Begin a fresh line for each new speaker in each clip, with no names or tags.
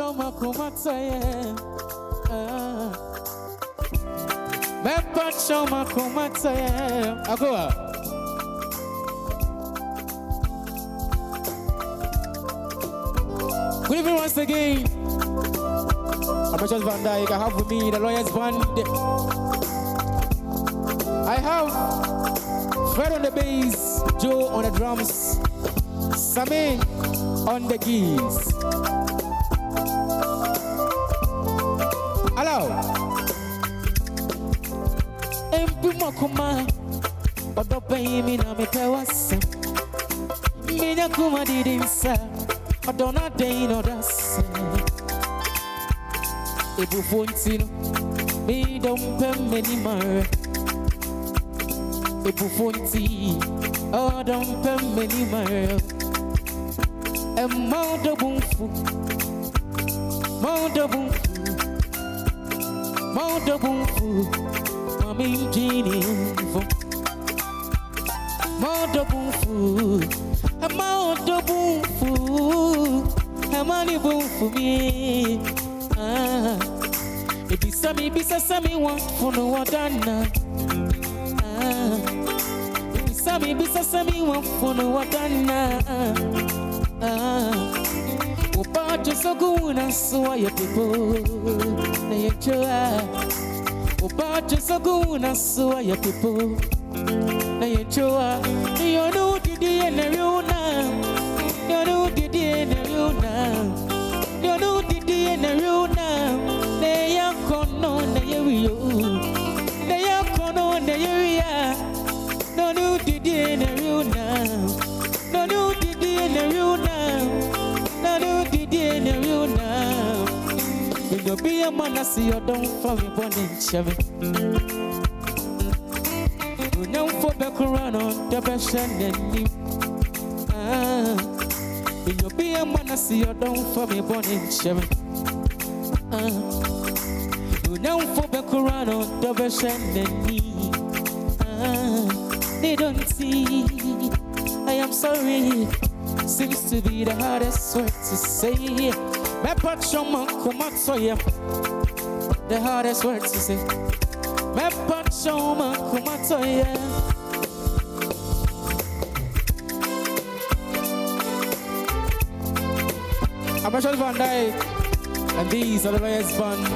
show my kumataye. Meppa show my kumataye. Agoa. Good evening once again. I'm Precious Van Dyke. I have with me the Lawyers Band. I have Fred on the bass, Joe on the drums, Sammy on the keys. Hello. Empi makuma, odo pay me na me pewasa. Minya kuma didinsa, odo na day no das. Ebu fontino, me don't pay many more. Ebu fonti, oh don't pay many more. A mount of boomfu, mount of boomfu, mount of boomfu, Mammy Genie, mount of boomfu, a mount of boomfu, a money boomfu me. It be Sammy, one for no one done. It be Sammy, one for no one done. Opa just a good and so are your people. They enjoy. Opa just a good and so are your people. They enjoy. You know the day and the real now. You know the day and the real now. You know the day and the real now. They are con on the area. They are con on the area. No new the day and the real now. No new the day and the real now. No new the day and the real now. When you be a man, I see you don't fall in one inch of it. You know for back around on the best and you. When you be a man, I see you don't fall in one inch of it. You know for back around on the best and you. They don't see. I am sorry. Seems to be the hardest word to say. My patron come out so yeah. The hardest word to say. My patron come out so yeah. I'm Precious Van Dyke, and these are the Lawyers Band.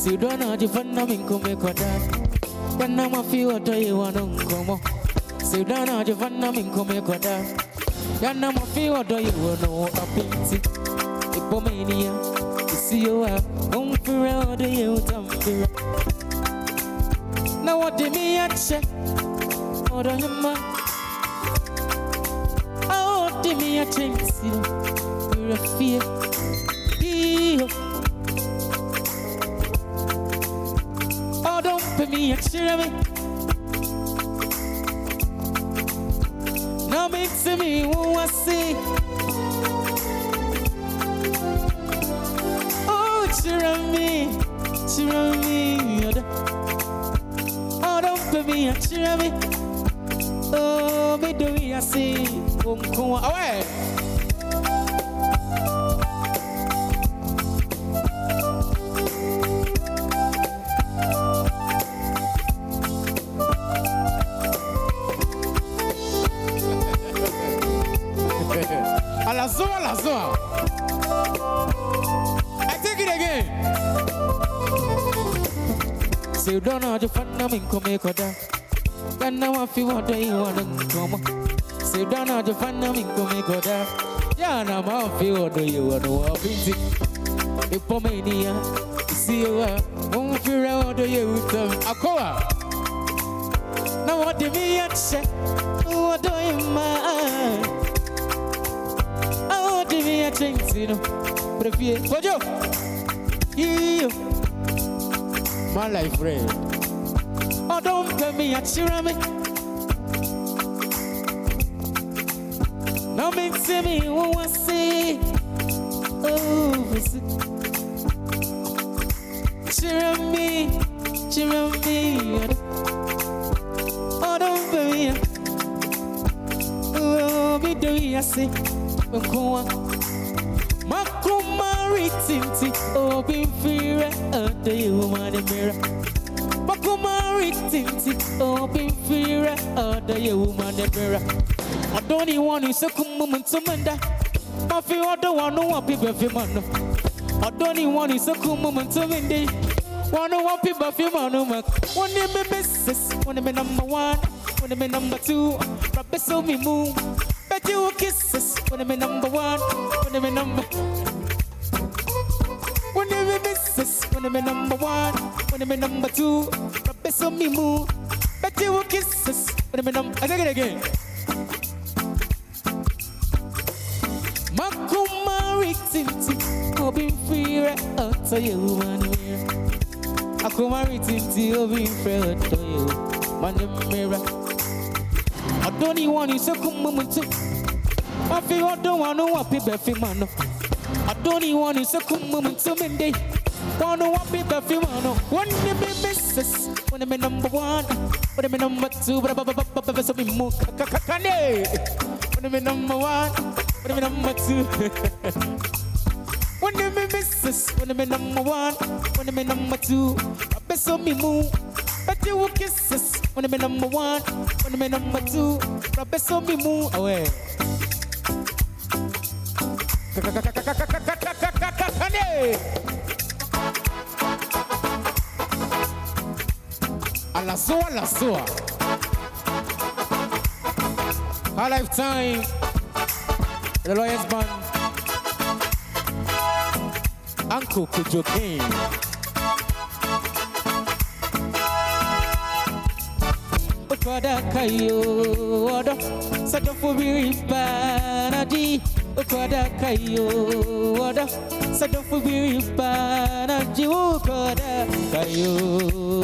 You don't know the fun of me come back with that. When I'm a few or you want to come on. So you don't know the fun of me come back with that. When I'm a few or you want to a pity. Ipomania, you see you are on for all the you tamper. Now what did me at check? Or do you mind? Oh, did me a chance? You're a fear. Don't put me a cheer me. Now make to me who I see. Oh, cheer me. Oh, don't put me a cheer me. Oh, me do we I see. Come away. Alazoa. I take it again. So you don't know how to find them in Komeko. Then now I feel what they want to come. So you don't know how to find them in Komeko. Yeah, now I feel what you want to walk into. Ipomania, see you are. Don't feel how do you come. Akoa. Now what do me at check? What do you mind? Give me a chance, you know. But if you, Kojo, my life, friend. Oh, don't let me a cheer me. Now make me who I see. Oh, Chirami, oh don't be, oh be do ya say, Makuma Tinti, oh be fear, the woman in mirror. Makuma Tinti, oh be fear, the woman in mirror. I don't even want to say moment to manda. I feel I don't want no people for man. I don't even want to say moment to mende. One people for man. One name me missus, one name number one, one name number two. Rabbi so me move, bet you kisses. One name number one, one name number. One name missus, one name number one, one name number two. Rabbi so me move, bet you kisses. One name number. I take it again. Makumari tinti, obin free, I'll tell you one mirror. Makumari tinti, obin free, I'll tell you one mirror. I don't even want you to come moment. I feel I don't want no people for man. I don't even want you to come moment to me. One people for man. One name missus, one name number one, one name number two, but so be more. One name number one. One of number two. One of me missus. One of me number one. One of me number two. I bet so me move. But you will kisses. One of me number one. One of me number two. I bet so me move away. La soa. Our lifetime. The lawyer's band, Uncle Kujo King. Okwada kayo, odo, sadofu biripanaji. Okwada kayo, odo, sadofu biripanaji. Okwada kayo,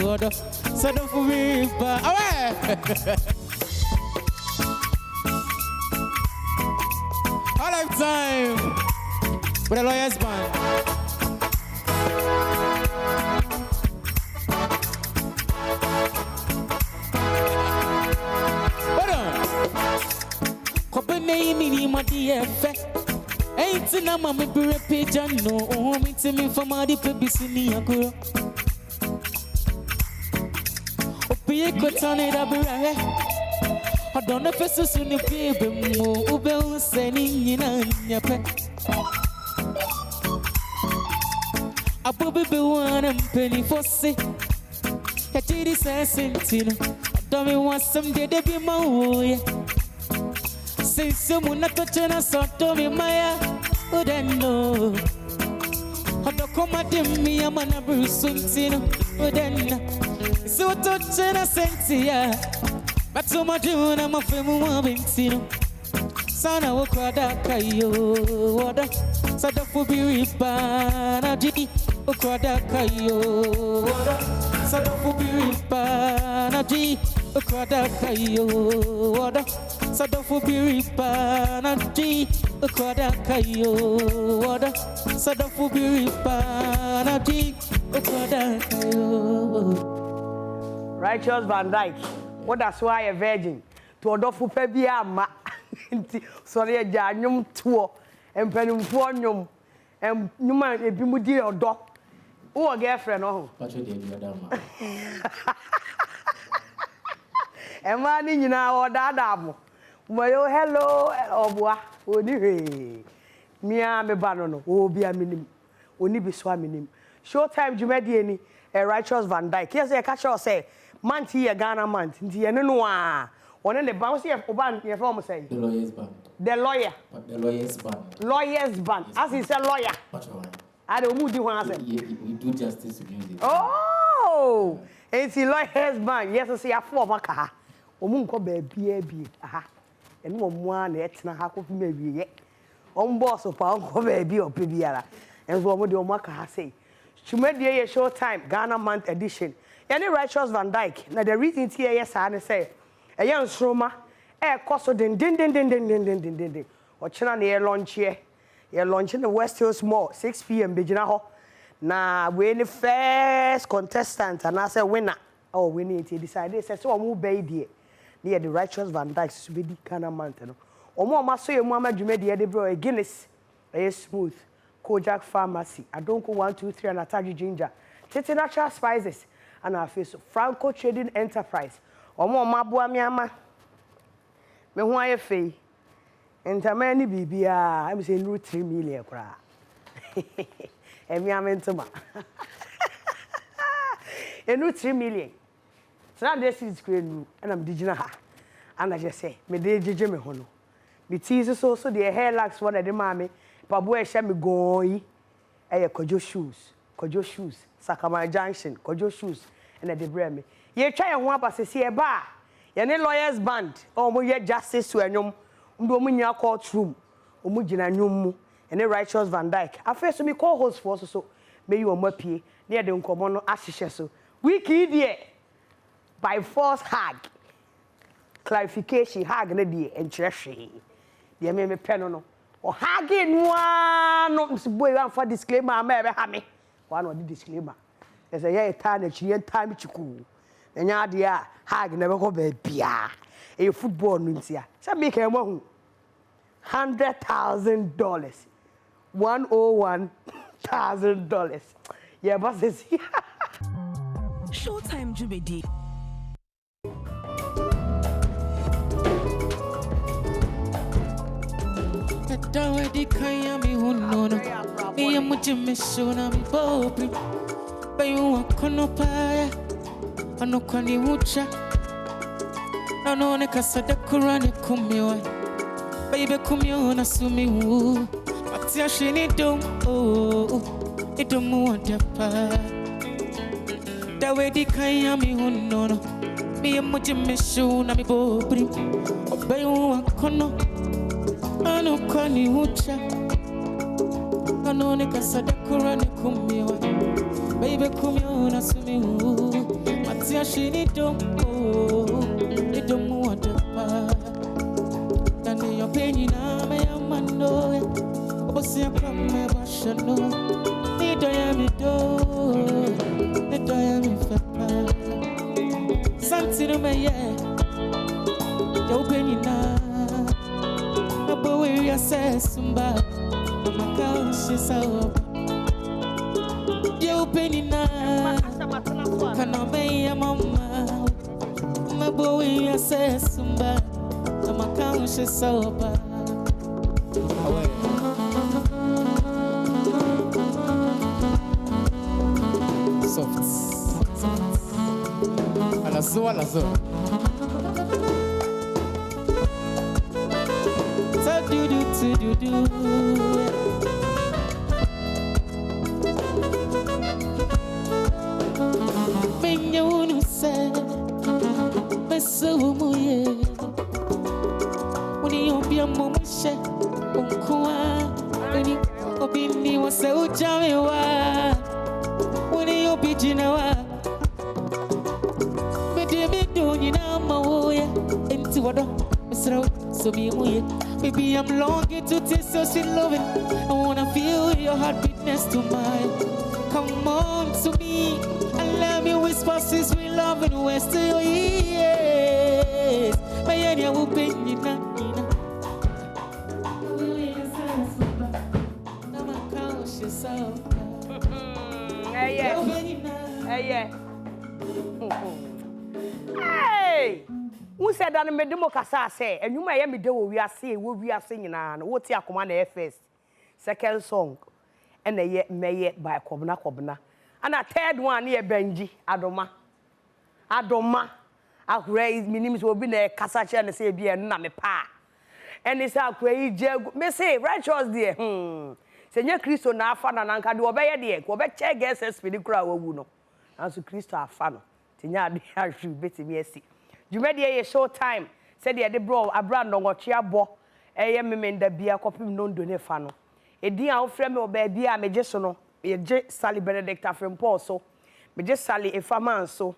odo, sadofu biripanaji. Awe! Lifetime with a lawyer's band. Hold on. Kopene mini madi efe. Ain't na mama bere page no. Me to me for my pebisini akuro. Opiye kotane da bere. I don't know if it's so new baby mo ube sending in a pet. I probably be one and penny for say. Catch it sentino. Don't me want some day to be my way. Say someone not touching us or to me Maya. Would I know? I don't come at me a man a Bruce Suntino. Would I know? So touching a sentia. But so much you know, my family wabintino. Sana okwada kayo, wada. Sadafu biripanaji. Okwada kayo, wada. Sadafu biripanaji. Okwada kayo, wada. Sadafu biripanaji. Okwada kayo, wada. Sadafu biripanaji. Okwada kayo.
Righteous Van Dyke. What that's why a virgin to a dofu pebia ma sorry a janum tour and penum and you might be mudi or dog or a girlfriend oh and man in or dadam well hello or bois only me me banono oh be a minim only be swimming Showtime Jumediani a Righteous Van Dyke here's a catcher say month here Ghana month nti ene no a one the bounce here oban your form say
the lawyer's band
the lawyer
but the lawyer's
band as he said lawyer I don't move the one
we do justice to music
oh it's the lawyer's band yes I say a form aka omu nko ba bia aha ene mo mo na etna ha ko fi ma wie on boss pa nko ba bia ope biara enzo mo de o maka say Shumedie ye Showtime Ghana month edition any Righteous Van Dyke na the reason here yes I say e yan sroma e koso din o china na ye launch in the West Hills Mall 6 p.m. begina ho na we the first contestant and I say winner oh winning it decided say so omo be die near the Righteous Van Dyke so be di Kana mountain no omo ma so emu amadwuma de de bro Guinness smooth Kojak Pharmacy Adonko 123 and Ataju Ginger Tete Natural Spices and our face Franco Trading Enterprise omo ma boa me ama me ho aye fei entamani bibia I say no 3 million kra emi amentoma enu 3 million so now this is great nu and I'm digina ha and I just say me dey jeje me ho no me tease so the hair lax one de mama pabo e hye me goyi eye Kojo shoes Sakama Junction Kojo shoes and de bre me ye twa ye ho abasese e ba ye ne lawyers band o mo ye justice to enwom ndo mo nya courtroom o mo gina nwom mu ene Righteous Van Dyke afa so me co-host for so me you omapie na ye de nkomo no ahihye so wiki die by force hag clarification hag na die enkyerehwe de me pɛ no o hag no boy wan for disclaimer ma ebe ha me wan o di disclaimer e say ye ta na chiri time chiku enya de a hag na be ko ba bia e football no ntia say me kan mo hu $100,000 $101,000 yeah boss is
Showtym Jubedi.
Dawe di kaya mi hunono mi amujime shona mi bobi bayu wakono paya anokwani ucha nanone kasada kurani kumiwa baby kumiona sumi wu atia shini dom oh idomu wadapa dawe di kaya mi hunono mi amujime shona mi bobi bayu wakono ano kwani ucha anone kasada kurani kumiwa baby kumiona sumiu matia shini dombo idomu wadapa nani yopenyi na me amando obosi akwame bashano nido ya mi fapa santino me ye yopenyi na we assessumba makashi sawa you penina kana me mama mabo we assessumba makashi sawa soft alazo do Benya unu se Meso muye Uni obia momushe Unkuwa Uni obini wase ujamewa Uni obijina wa Mede medoni na mawoya Enti wado Misrao sobi muye Baby, I'm longing to taste your sweet loving. I wanna feel your heartbeat next to mine. Come on to me and let me whisper sweet sweet loving words to your ears. My idea will bring you na.
Hey! Who said that me demo kasa say enwuma ye me de wo wiase nyina no wo ti akoma na first second song and ye meye by kobna and a third one ye benji adoma ahura is minim so obi na kasa che na say bia na me pa and is akura yi je me say Righteous there se nya Kristo na afa na nanka de obeye de ko be che guess speed kura wawu no anso Kristo afa no tinya ade ahwe betimi asi Jumedi ye Showtym said the bro abra ndongochi abo eye memenda bia kopim no ndone fa no edi a ofre me oba bia meje so no ye je Sally Benedict afrempo so meje Sally efaman so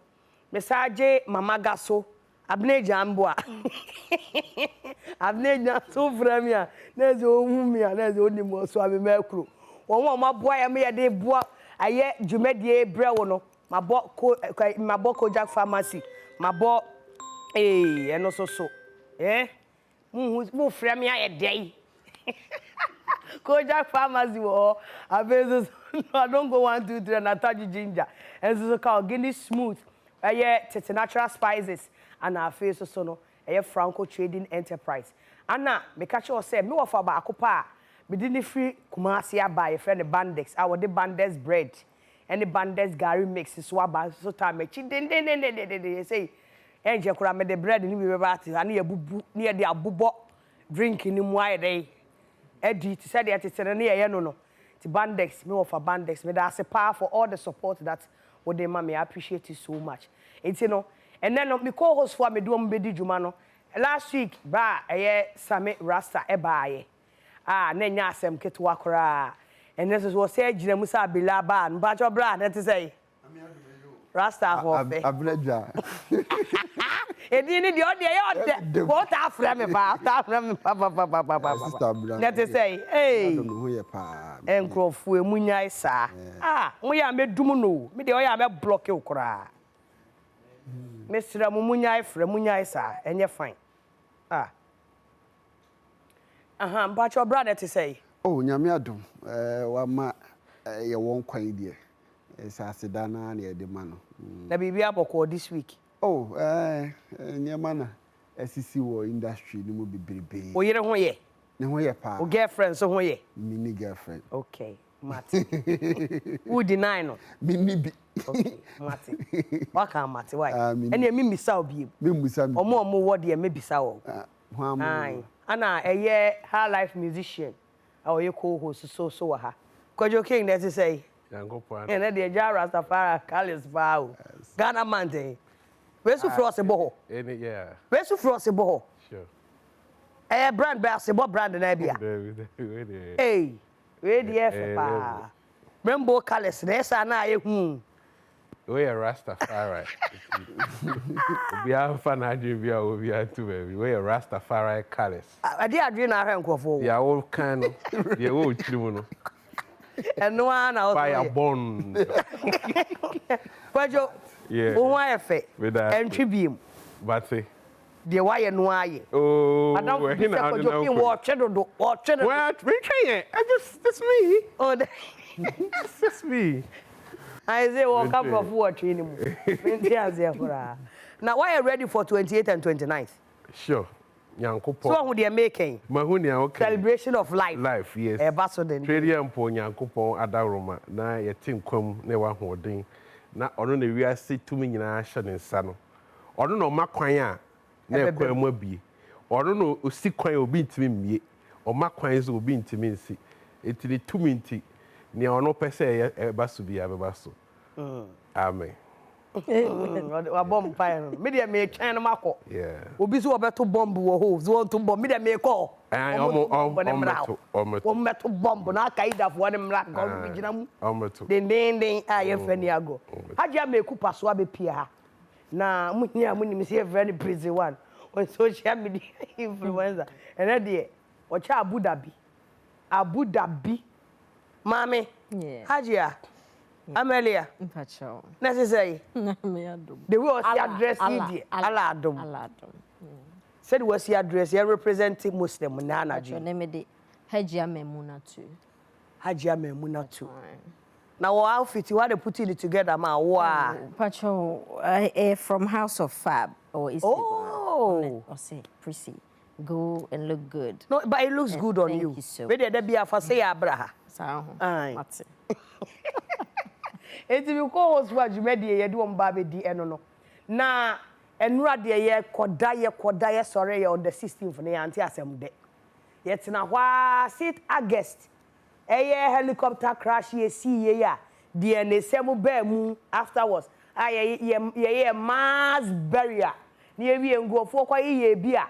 mesaje mamaga so abneja ambo a abneja so framia na ze ohumia na ze onimo so amemekro won maboa ya me ye de boa aye dwumadie brewo no mabo Kojak pharmacy mabo eno so mu frɛ me aye dey Kojak pharmacy wo abezo I don't go 1 2 3 and attach ginger and so call Guinea smooth aye tete natural spices and our face so no aye Franco Trading Enterprise ana me catch you say me wo fa ba akopa me di ni free Kumasi aba ye friend Bandex I wo the Bandex bread and the Bandex Gary mix so aba so time me chi den say enje kura me the bread ni be ba ti ana ye bubu ni ye de abobo drink ni mu aye dey edi ti said it na ye no ti Bandex me offer Bandex me da sepa for all the support that what they mama I appreciate it so much it's you know and then me co-host for me do be di djuma no last week ba Sami Rasta ebaaye na nya asem ketwa kora and this was say gina musa bila ba nba cho bra na ti say Rasta for fe
ableja
edini di ode what afra me ba sister bra na ti say hey enkrofu emunyai sa mo ya medum no me de o ya me block e kora mesra munyai fra munyai sa enye fine mba cho bra na ti say
oh nyame adom wa ma ye won kwan die asida na na de ma no
na bibia boko this week
oh nyama na asisi wo industry ni mo bibrebe
o yere ho ye
ne ho ye pa
o girlfriend so ho ye
mini girlfriend
okay Mati who deny no
mini bi
okay Mati waka Mati why ene mi misa obi
me musa
omo wo de me bisa wo ai ana high life musician awoye co-host so wa ha Kojo King that say
Yankopon.
And the Jara Rastafari Kalis Bao. Ghana Mante. Where's the frost boho?
Yeah.
Where's the frost boho?
Sure.
Brand basketball brand in Abia. Hey, where the F. Rainbow Kalis, there's an eye.
We are Rastafari. We are fan Nigeria, we are too baby. We are Rastafari Kalis.
I did dream I ran for.
Yeah, all kind. Yeah, all children.
And no one else.
Fireborn.
Kojo.
Yeah.
Why effect? Entry beam.
But say.
The wire no eye.
Oh,
I don't think Kojo King watch it or watch it.
Well, that's me.
Oh,
that's me.
I say, well, come from watching him. Now, why are you ready for 28th and 29th?
Sure. Yankopon.
So, what they are making?
Mahunia, okay.
Celebration of life.
Life, yes.
Trading
po Yankopon Adaroma. Na ye tin kwam ne wa hoden. Na ono ne wiase tumi nyina hye ne nsa no. Ono no makwan a na ekwan mu abie. Ono no osi kwan obi ntimi mmie. O makwan zo obi ntimi nsi. Etini tumi nti ne ono pese e baso bia be baso. Amen.
Wa bomb fire. Me dey me twan no makọ.
Yeah.
Obi so obeto bomb wo ho. So to bomb me dey me call. Ometo bomb na kaida fo ne mra go bi gina mu.
Ometo.
Den aye fani ago. Haja me ku paso abepia ha. Na muhia mu ni se very busy one on social media influencer. And dey o cha Abu Dhabi. Mami.
Yeah.
Hajia. Amelia.
Mpacho.
Necessary.
Me adom.
The way was address idi. Aladom. Said was address you representing Muslim na anaji.
Your name de Hajia Memunatu.
Hajia Memunatu. Now what outfit you want to put it together ma wa.
Pacho from House of Fab or is
or
say Prissy. Go and look good.
No, but it looks good on you. Where there be a for say abraha.
Aye.
Eti bi ko host wa jumedi ye de omba be di eno no. Na enura de ye koda ye sore ye on the 16th na anti asem de. Ye tena hwa 6 August. Helicopter crash ye see ye ya. De ne semu ba mu afterwards. Ye mass burial. Ni ye wi engofo kwa ye bia.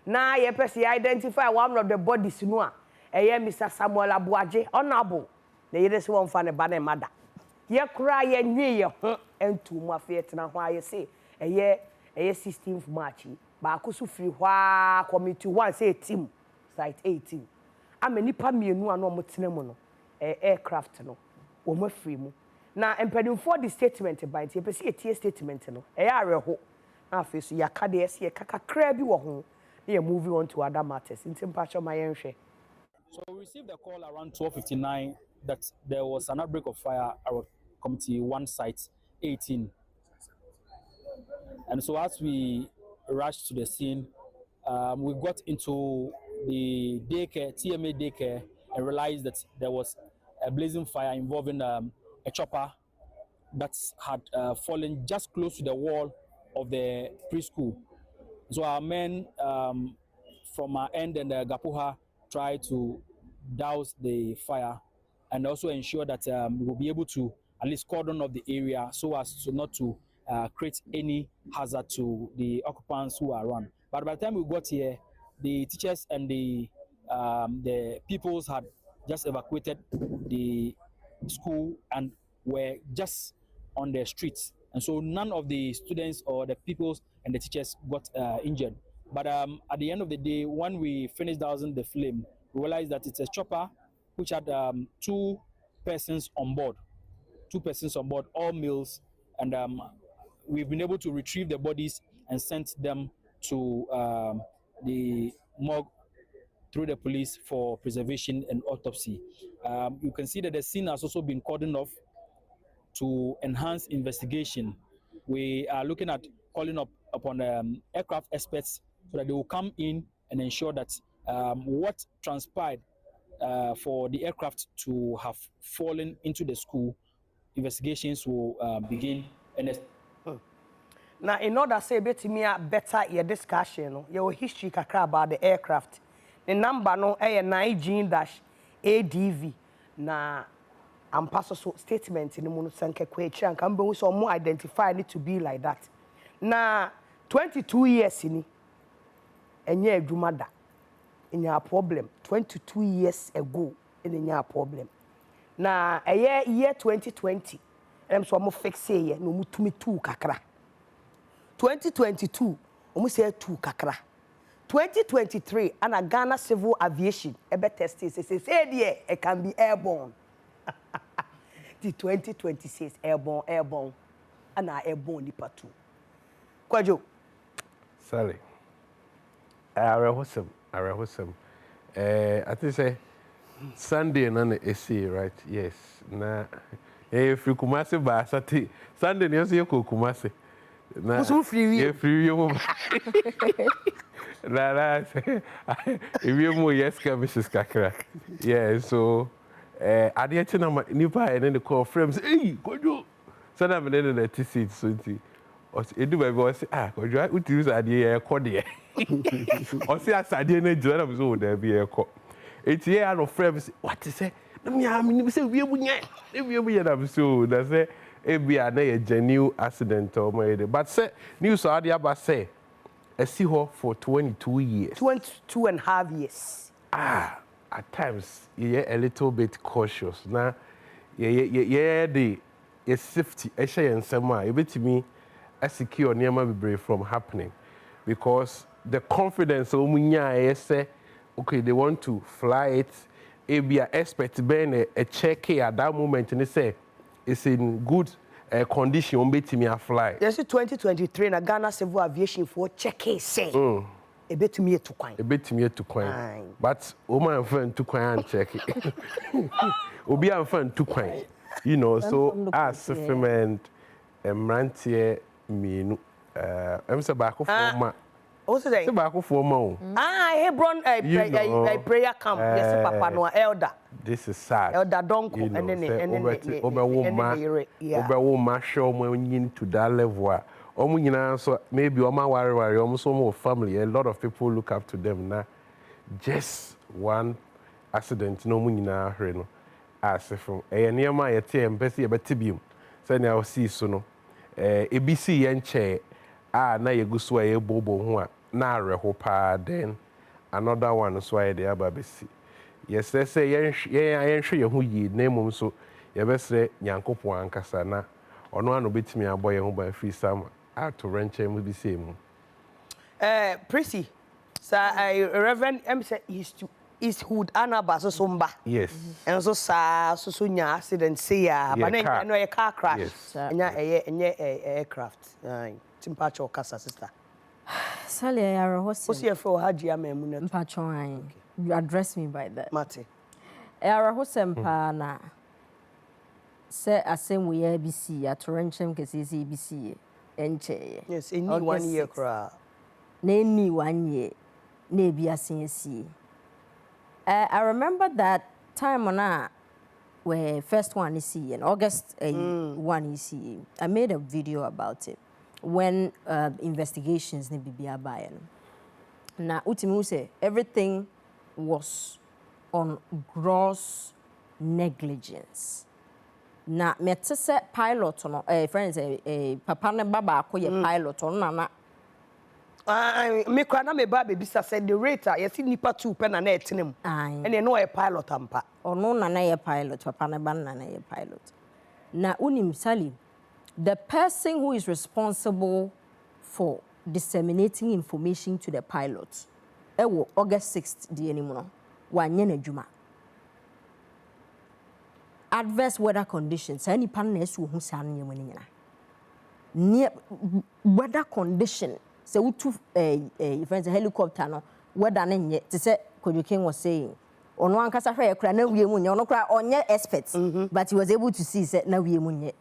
Na ye person identify one of the bodies no a. Mr. Samuel Abuaje honorable. Na ye se won fa ne ba na mada. Ye kura ye nwe ye ho entu mu afet na hwa ye say 16th March ba akoso free hwa committee 1 say team site 18 amani pa mienu ano mo tena mu no aircraft no wo ma free mu na empadinfo the statement by tie pese etie statement no e ya areho na afeso ya ka de ese kakakra bi wo ho na moving on to other matters ntim pa cho mayenhwe.
So we received a call around 12:59 that there was an outbreak of fire at Committee 1 Site 18. And so as we rushed to the scene, we got into the daycare, TMA daycare, and realized that there was a blazing fire involving a chopper that had fallen just close to the wall of the preschool. So our men from our end and Gapuha tried to douse the fire and also ensure that we will be able to at least cordon off the area so as to not to create any hazard to the occupants who are around. But by the time we got here, the teachers and the pupils had just evacuated the school and were just on the streets. And so none of the students or the pupils and the teachers got injured. But at the end of the day, when we finished dousing the flame, we realized that it's a chopper which had 2 persons on board, all males, and we've been able to retrieve the bodies and sent them to the morgue through the police for preservation and autopsy. You can see that the scene has also been cordoned off to enhance investigation. We are looking at calling upon aircraft experts so that they will come in and ensure that what transpired for the aircraft to have fallen into the school, investigations will begin.
Now, in order to say better your discussion, your history kakra about the aircraft. The number no 9G-ADV na ampaso so statement in the mono sanke kwechi and can be so more identified it to be like that. Na 22 years in enye adwumada enya problem 22 years ago enya problem. Na year 2020 em so mo fix ye no mutumi tu kakra. 2022 omo say tu kakra. 2023 and Ghana Civil Aviation ebe test say there it can be airborne. The 2026 airborne and airborne nipa too. Kwajo.
Sorry. I think say Sunday na AC, right? Yes. Na if you Kumasi ba sati Sunday ni so yeko Kumasi. Na
free
you. La if you mo yes ka Mrs. Kakra. Yeah, so ade che na nipa and then the call frames hey Kwajo. So na me na seat so nti edu ba go say Kwajo uti ade ye kode o si asade na jira na so da bi e ko eti ya no friends what is say na me say we ebunya na so da say e bia na ye genuine accident o my day but say news ade aba say I see her for 22 years
22 and a half years
at times you're a little bit cautious na the safety e share nsema e betimi secure niam be from happening because the confidence omunya say okay they want to fly it e be a expert ben a check at that moment and say it's in good condition on betimi a fly.
Yes 2023 na Ghana Civil Aviation for check say e betimi to kwan
but o man fan to kwan and check obi am fan to kwan you know so as fulfillment mrantie minu em se ba ko for ma
o say
ba ko for ma o
Hebron prayer camp yes papa no elder
this is sad
elder donko and then
ma show mo nyin to that level omo nyina so maybe oma worry omo so more family a lot of people look up to them na just one accident no mo nyina hre no as from niam yete empesi e betibium say na o see so no ABC yen che na yeguso a yebobo ho a na areho pa then another one so I dey ababesi yes say yen hwe ye ho yi na mum so ye besre nyankopon ankasa na ono ano betimi aboye ho ba free sam to renche mu bi say mu
Prissy sir Reverend M say is to Eastwood Anaba so somba.
Yes.
And so sa so nya accident say ya but then no a car crash.
Yes.
And aircraft. Timpacho kasa sister.
Sally,
What's your for Hajia Memuna?
Mpachon, you address me by that.
Mate.
Hosem na say asem we ABC at Torenchem KCC ABC enche.
Yes, in 1 year cra.
Name 1 year. Maybe a CNC. I remember that time on where first one is in August 1 is I made a video about it when investigations need to be by. Now, Utimu say everything was on gross negligence. Now, me say pilot no friends papa ne baba akoye pilot no na
Me crana me ba baby said the rate you see nipa 2 pen na etenem. And you know a pilot ampa.
Ono na ye pilot papa ne ban na ye pilot. Na unim Sally, the person who is responsible for disseminating information to the pilot ewo August 6th di enimu no wanye na dwuma. Adverse weather conditions any pan na esu hu sa no yemani nyina. Near weather condition say utu friends helicopter no weather na nye te say Kojoken was saying ono ankasa hwe ekura na wie mu nye ono kura onye expert but he was able to see say na wie mu nye.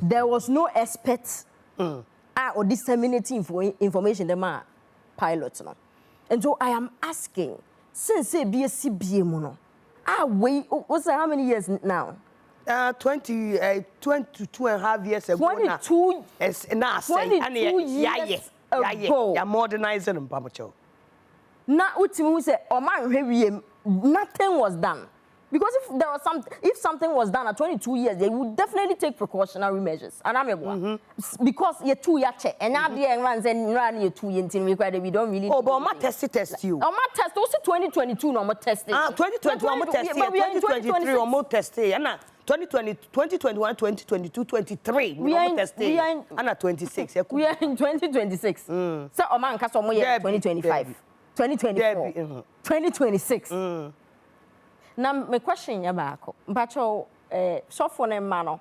There was no expert or disseminating information them are pilots no. And so I am asking since say BSc BM no wait what's how many years now?
22 and a half years ago
22
na say and yeah modernizing them pamocho.
Na ultimately say o man hwe wiem nothing was done. Because if something was done at 22 years, they would definitely take precautionary measures. And I'm because you're 2 years check, and now the runs and run you 2 years in required we don't really.
Oh, but my test you.
Oh, my test also 2022 no more testing.
2021 more testing. 2023 or more testing. And 2020, 2021, 2022, 23 we are testing. And 26.
We are in 2026. So o man ka so mo 2025, 2024, 2026. Now, my question is back. Mpacho, software name mano,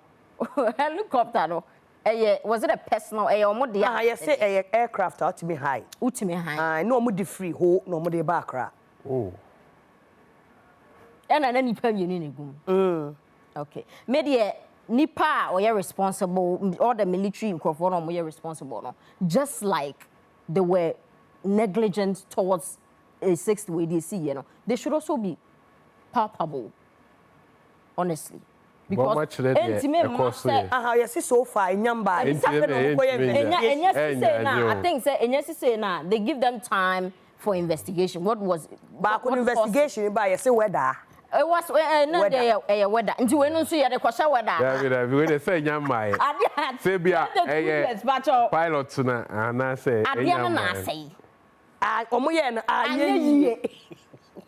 helicopter no. Was it a personal?
I say aircraft out to me high. No more free ho, no more backra.
Oh.
And then nipa you ni gum. Okay. Media nipa or you responsible or the military microphone or you responsible no. Just like they were negligent towards a sixth way they see, you know. They should also be palpable, honestly, because
yes, so far number. I
think say now they give them time for investigation. What was
back on investigation by say weather?
It was not weather. Until when you see the question weather.
Yeah, we say nyamba. Say be a pilot na na say.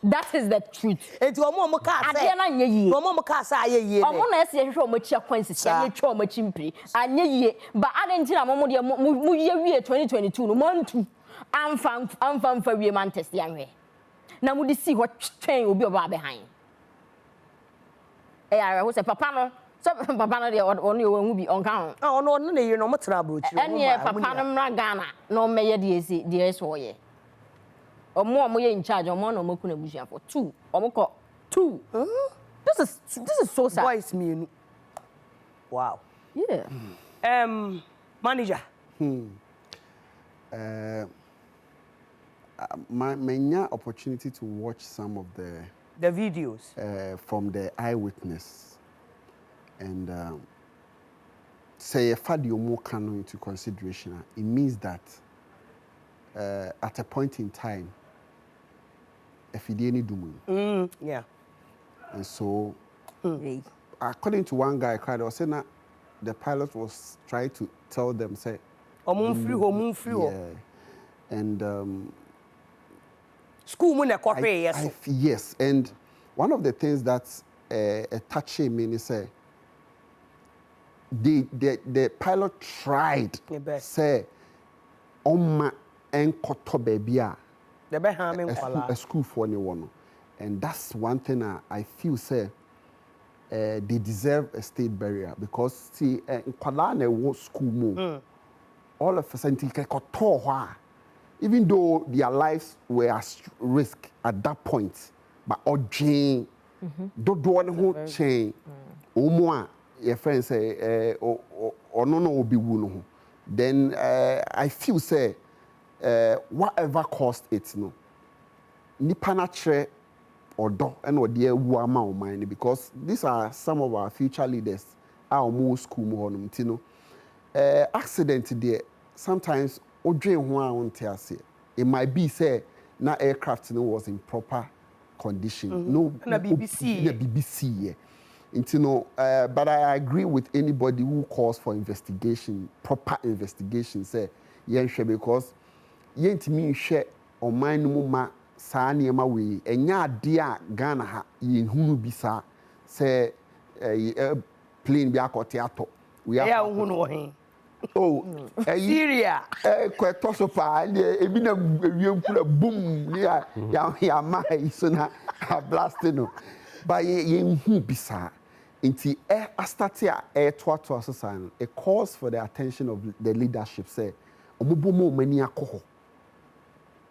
That is the truth.
It's omo ka say. Omo ka say ayeye.
Omo na ese hwe omo chia kwansi ya twa omo chimpiri. Anye yie. Ba adenti na momo de mu ye wie 2022 no montu. Amfa wie man test ya hwe. Na mu di see what twen obi oba behind. I who say papa no. So papa no de ono ewu bi onka ho.
Ono na ye no mo tra abrochi.
Ene papa no mra Ghana no meye de ese oye. Omo ye in charge omo no moku na busia for 2 omo ko 2 this is so sad.
Voice me. Wow.
Yeah.
Manager.
My opportunity to watch some of the
videos
from the eyewitness and say if you more canon into consideration, it means that at a point in time if you didn't do
yeah.
And so according to one guy cried or said the pilot was trying to tell them say
moon free.
And
school mun
yes, and one of the things that's touching me is the pilot tried say Oma enkoto baby a school for anyone, And that's one thing I feel say they deserve a state burial because see in Kwalane school more all of a sudden even though their lives were at risk at that point but Jane don't do one chain Omoa your friend say or no will be won then I feel say whatever cost it no nipa na chere odo and odi ewu ama o mind because these are some of our future leaders our more school mo honum ti no accident there sometimes odwen ho a wonte ase it might be say na aircraft no was in proper condition no
na BBC
yeah but I agree with anybody who calls for investigation proper investigation say yenhwe because yentimi hwe o man no ma saa nneɛma wei ɛnya ade a Ghana ha yɛhunu bi saa sɛ plane bi akɔte atɔ
ɛyɛ wohunu wɔ he
Syria kɔtɔ so paa ebi na ewiem kura boom ne ya ma so na blast no but yɛnhu bi saa nti astarte a ɛtoatoa so saa no it calls for the attention of the leadership sɛ ɔmobɔ mu ɔmani akɔ hɔ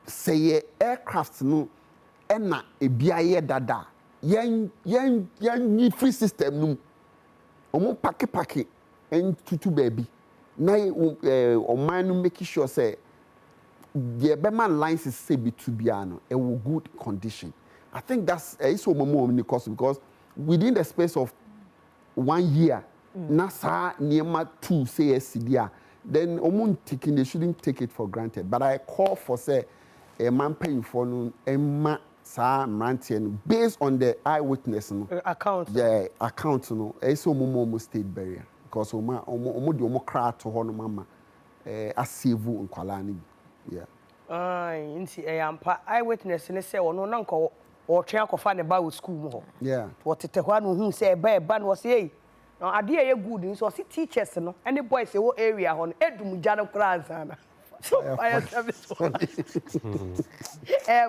say aircraft no ena ebiaye dada yan free system no omo pake en tutu baby na man no make sure say the Berman lines is say be to be no a good condition. I think that's so more because within the space of 1 year nasa niema 2 say SCDA then omo taking they shouldn't take it for granted but I call for say a man paying for no emma sa mrantian based on the eyewitness no
account
account no so momo state burial because omo de omo kra to ho no mama asevu nkwala ni yeah
nti ampa eyewitness ne say ono na nko o twen akofa ne ba wo school mu ho
yeah
what tete ho no hu say ba no say no ade ye good so see teachers no any boys e wo area ho no edum gya no kra ansana fire service.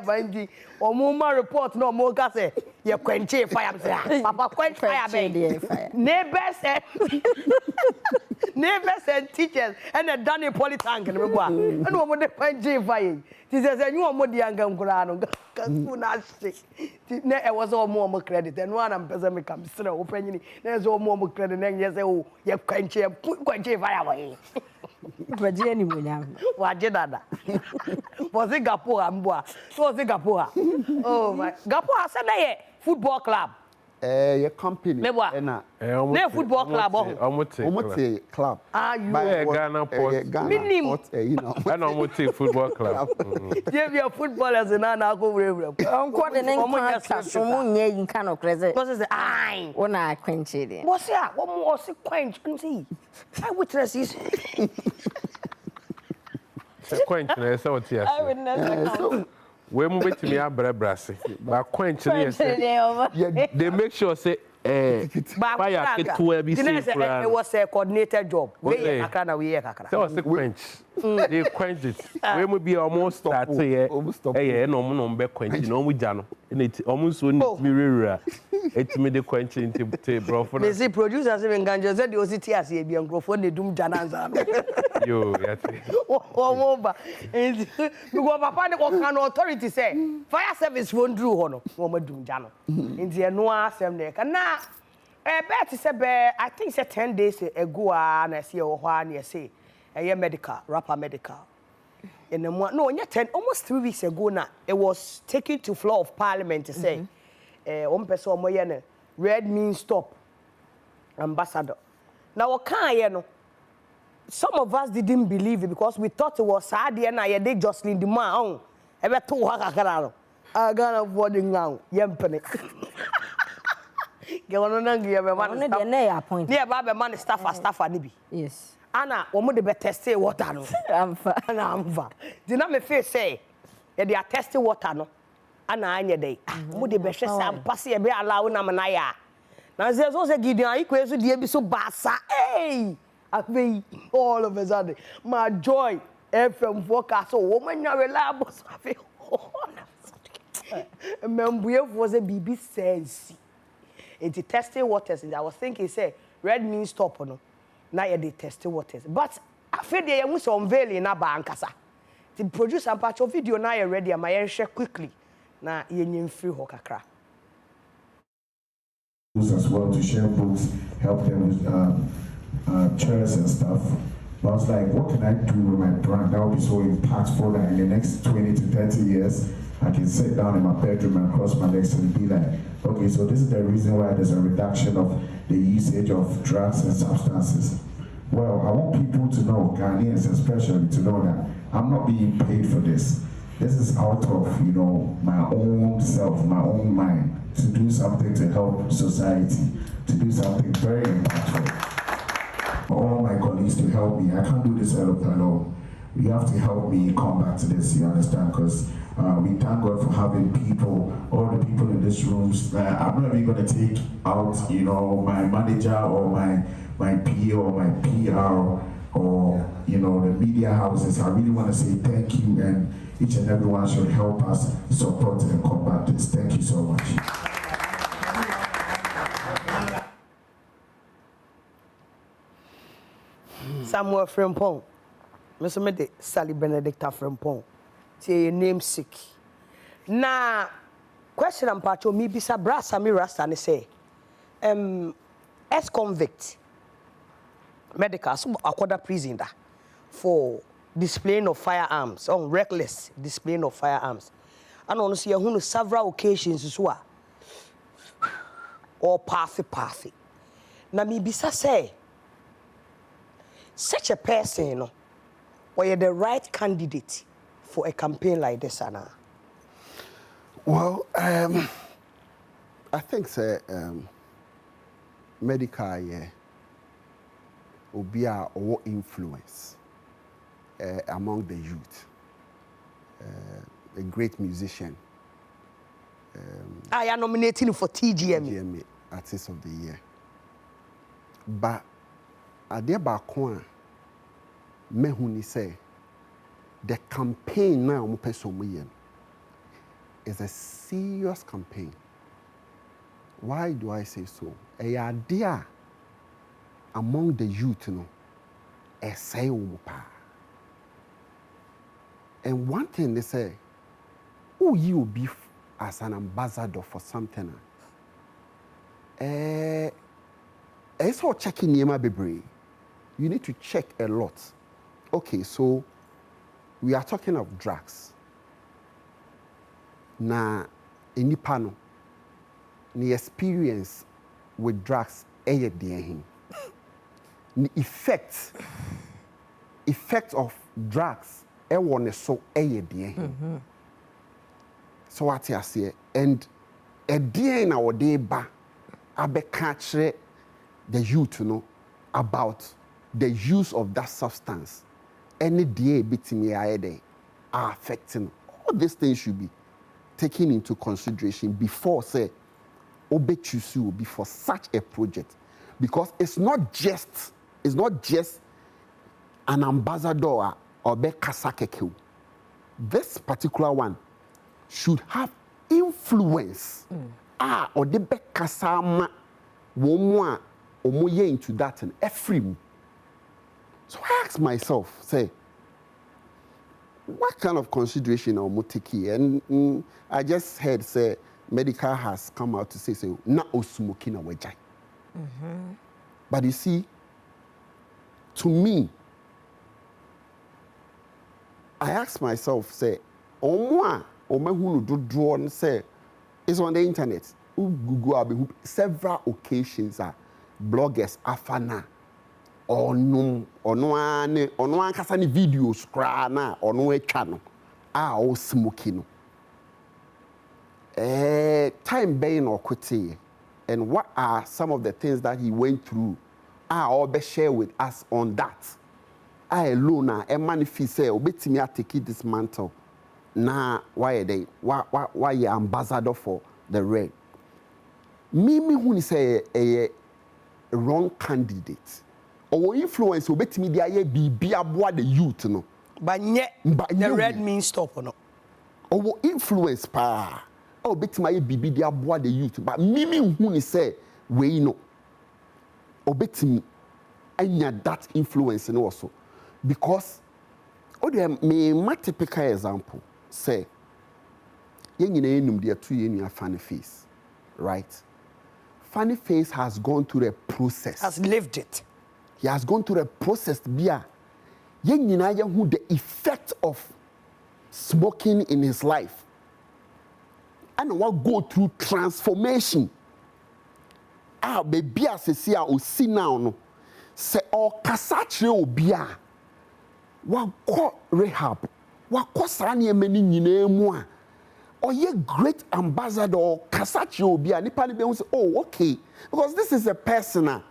Bandi. Omuma report no more gas. You quench fire. Papa quench fire. Neighbors and teachers and a Danny Polytank and no more the quench fire. This is a new more the young grano. It was all more credit and one and Pesamic comes opening. There's all more credit and yes, oh, you quench fire.
Virginia now.
Wajeda. Was it Gapua Mbwa? Was it Gapua? Oh my Gapua said football club.
Your company.
No football club.
Omote club.
Ah, you
Ghana Port.
Port, you know.
And Omote football club.
Give your footballers and I go wherever.
Unquote the name someone in kind of crazy.
What is the eye?
When I quench it.
What's that? What more was it quench? Can see. I witness this.
Quench, I would never. We move to me abrasi. But quench they make sure say fire get to be safe.
It was a coordinated job. We kakra we kakra.
So was quench. They quench it. We will be almost start here. Eh no be quench no mu ja no. It almost so mirror. It me the quench into bro for.
They say producers even ganja said the OCT as e bi microphone dey dum jananza.
Yo, yati.
Oh over. Because papa the can authority say fire service won't do ho no. Wo madum ja no. Nti e no asem dey. Na bet say I think say 10 days ago na say wo ho na say medical, rapper medical. In the no, 10 almost 3 weeks ago now, it was taken to floor of parliament to say, one person red means stop, ambassador. Now, what can you some of us didn't believe it because we thought it was sad and I did Jocelyn the man. Ever two haka I got a boarding now, yempene. Get on man, near Baba man staff Nibi.
Yes.
Anna, woman de be tested water no. Amfa. Did not me face say, they are testing water no. Anna anya day. Mo de be hwe sam pass e be allow na me na ya. Na say so say Gideon ikwesu de bi so basa. Hey! Afei all of a sudden my joy FM forecast so woman na reliable afei. Membuye was a BB sense. It's testing waters. I was thinking, say, red means stop or no. Now you testing waters. But I feel they want to unveil in a bankasa. To produce a patch of video now you're ready, and my share quickly. Now you're free hokakra.
As well to share books, help them with chairs and stuff. But I was like, what can I do with my brand that will be so impactful that in the next 20 to 30 years, I can sit down in my bedroom and cross my legs and be like, okay, so this is the reason why there's a reduction of the usage of drugs and substances. Well, I want people to know, Ghanaians especially, to know that I'm not being paid for this. This is out of, you know, my own self, my own mind, to do something to help society, to do something very impactful. All my colleagues to help me. I can't do this alone. You have to help me come back to this, you understand? Because we thank God for having people, all the people in this room. I'm not even going to take out, you know, my manager or my PA or my PR or, you know, the media houses. I really want to say thank you, and each and everyone should help us support and combat this. Thank you so much.
Samuel Frimpong. Mr. Mede Sally Benedicta Frimpong. Say your namesake. Na question and pacho me bisa brasa mi rasta ne say ex-convict medical so akoda prison da for displaying of firearms on reckless displaying of firearms. And on see you several occasions so or party. Na me bisa say such a person, you know, or you're the right candidate for a campaign like this, Anna?
Well, I think medical will be our influence among the youth. A great musician.
I am nominating for TGMA.
Artist of the Year. But Ade Bakwa mehuni say the campaign now is a serious campaign. Why do I say so? A idea among the youth, you know, a say and one thing they say, who you will be as an ambassador for something? It's all checking Yema Bebre. You need to check a lot. Okay, so we are talking of drugs. Na any panel, the experience with drugs, the effect of drugs, so so what I say, and a day in our day ba, I catch the youth, you know, about the use of that substance. Any day between me are affecting. All these things should be taken into consideration before say obechusu will be for such a project, because it's not just an ambassador or be kasakeke. This particular one should have influence. Or the be kasama womo omoye into that and every. So I ask myself, say, what kind of consideration are we taking? And I just heard, say, medical has come out to say, na osmoking a wejai. But you see, to me, I ask myself, say, omwa hunu do draw and say, it's on the internet. Google several occasions are bloggers afana. Ono ankasa ni videos kra na ono etwa no o smoking no time being or quitting, and what are some of the things that he went through all be share with us on that. I alone a manifest say obetimi atake this mantle na why they why you ambassador for the red me who ni say a wrong candidate. Or influence will bet me the aye be aboa the youth no.
But yet the red means stop or no.
Or influence pa. oh betima bibi dia boa the youth but mimi hu ni say we no obetimi anya that influence no also because me my typical example say yenyina enum de to yenu Funny Face, right? Funny Face has gone through a process,
has lived it.
He has gone through a process bia yenyina ye hu the effect of smoking in his life and what go through transformation. Baby asesi a osi now no se o kasa kire obi a wakọ rehab wakọ sane mani nyina mu a oye great ambassador kasa kire obi a nipa ne be say oh okay because this is a person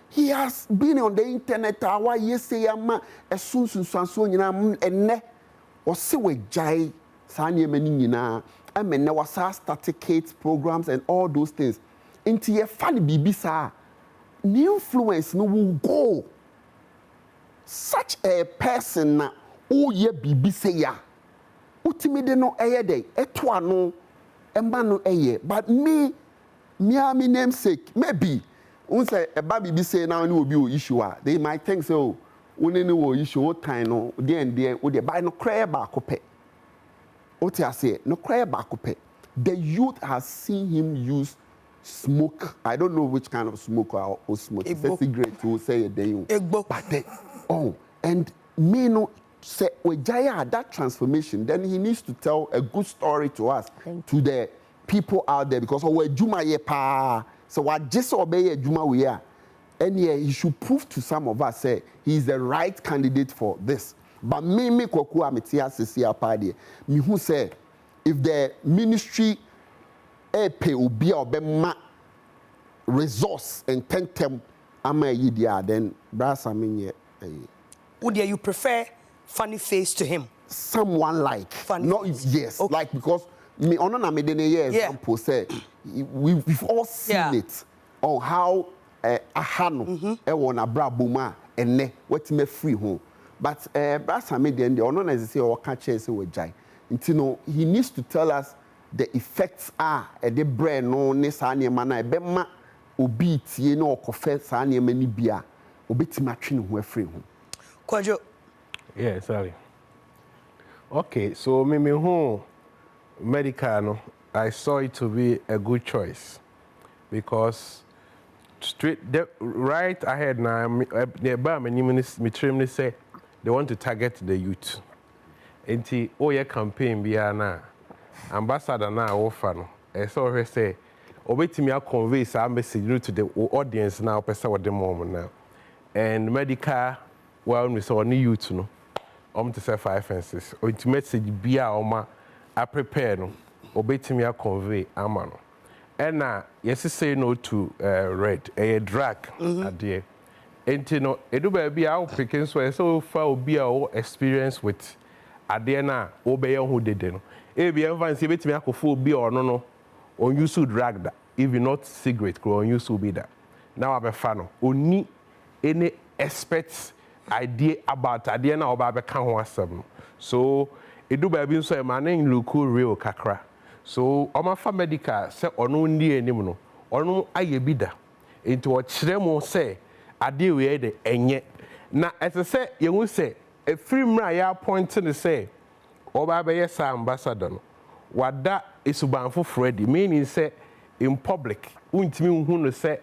he has been on the internet awa yese ama esunsunsanso nyina enne o se we jai sane mani nyina amenne wasa statistics programs and all those things. Into your funny BBC, the influence no will go. Such a person na oh ye BBC ya. Ultimately no eye day, etwa no, emba no eye. But me namesake maybe. Unse a baby BBC now no will be issue. They might think so. One no issue time no. There, buy no cry back pe. What I say no cry back pe. The youth has seen him use smoke. I don't know which kind of smoke or smoke. It's a cigarette to say a day. But and me no say we jaya that transformation. Then he needs to tell a good story to us, to the people out there, because we juma ye pa. So what just obey juma we are, and yeah, he should prove to some of us say he is the right candidate for this. But me koku ametia sisi party. Me who say if the ministry pay obi a obema resource and tentem ama yidia then brasa menye
would you prefer Funny Face to him?
Someone like
Funny
not
Face.
Yes,
okay.
like because me ono na me de ne example say we've all seen it on how ahano e wona braboma enne wetima free home but brasa me de ono na say o ka che say we jai ntino he needs to tell us the effects are the brain no ne saa niema na ebema obi tie na okofe saa niema ni bia obetima atwe ne ho afre ho
Kwajo.
Yeah, sorry. Okay, so me who medical no, I saw it to be a good choice because right ahead now nearby me trim say they want to target the youth. Enti oye campaign bia na ambassador na offer no e so he say obetimi convey some message to the audience now person with the moment now and medical well we saw new youth no to say 5 fences or to message bia oma a prepare no obetimi convey ama no and na yes say no to red a drug adie enti no edu ba bia o picking so far obi a experience with adie na obeye ho dede no ebi enfancy betimi akofo obi ono no on use drug that even not cigarette ko on use be that now abefa no oni any expert idea about adie na oba beka ho asem no so edu ba bi nso e ma na look real kakra so omafa medical say ono ndi enim no ono aye bi da enti o kire mo say adie we de enye na ese ye hu say a free mra ya point to say oba be yes ambassador no wada isubanfo Freddy meaning say in public untimi hu no say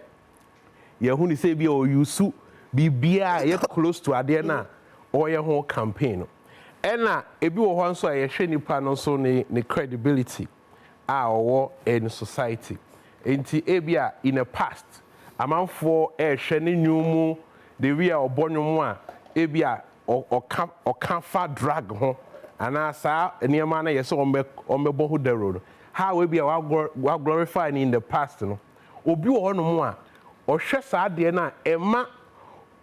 ye hu ni say bi o yusu bibia ye close to ade na o ye ho campaign no ena ebi wo ho nso ye hwe nipa no so ne credibility a owo in society enti ebia in the past amanfo hwe ne nyumu de wi a obonwom a ebia o fa drag ho ana sa niema na yeso omebo ho the road how we be wa glorify in the past no obi wo no mu a o hwe sa de na ema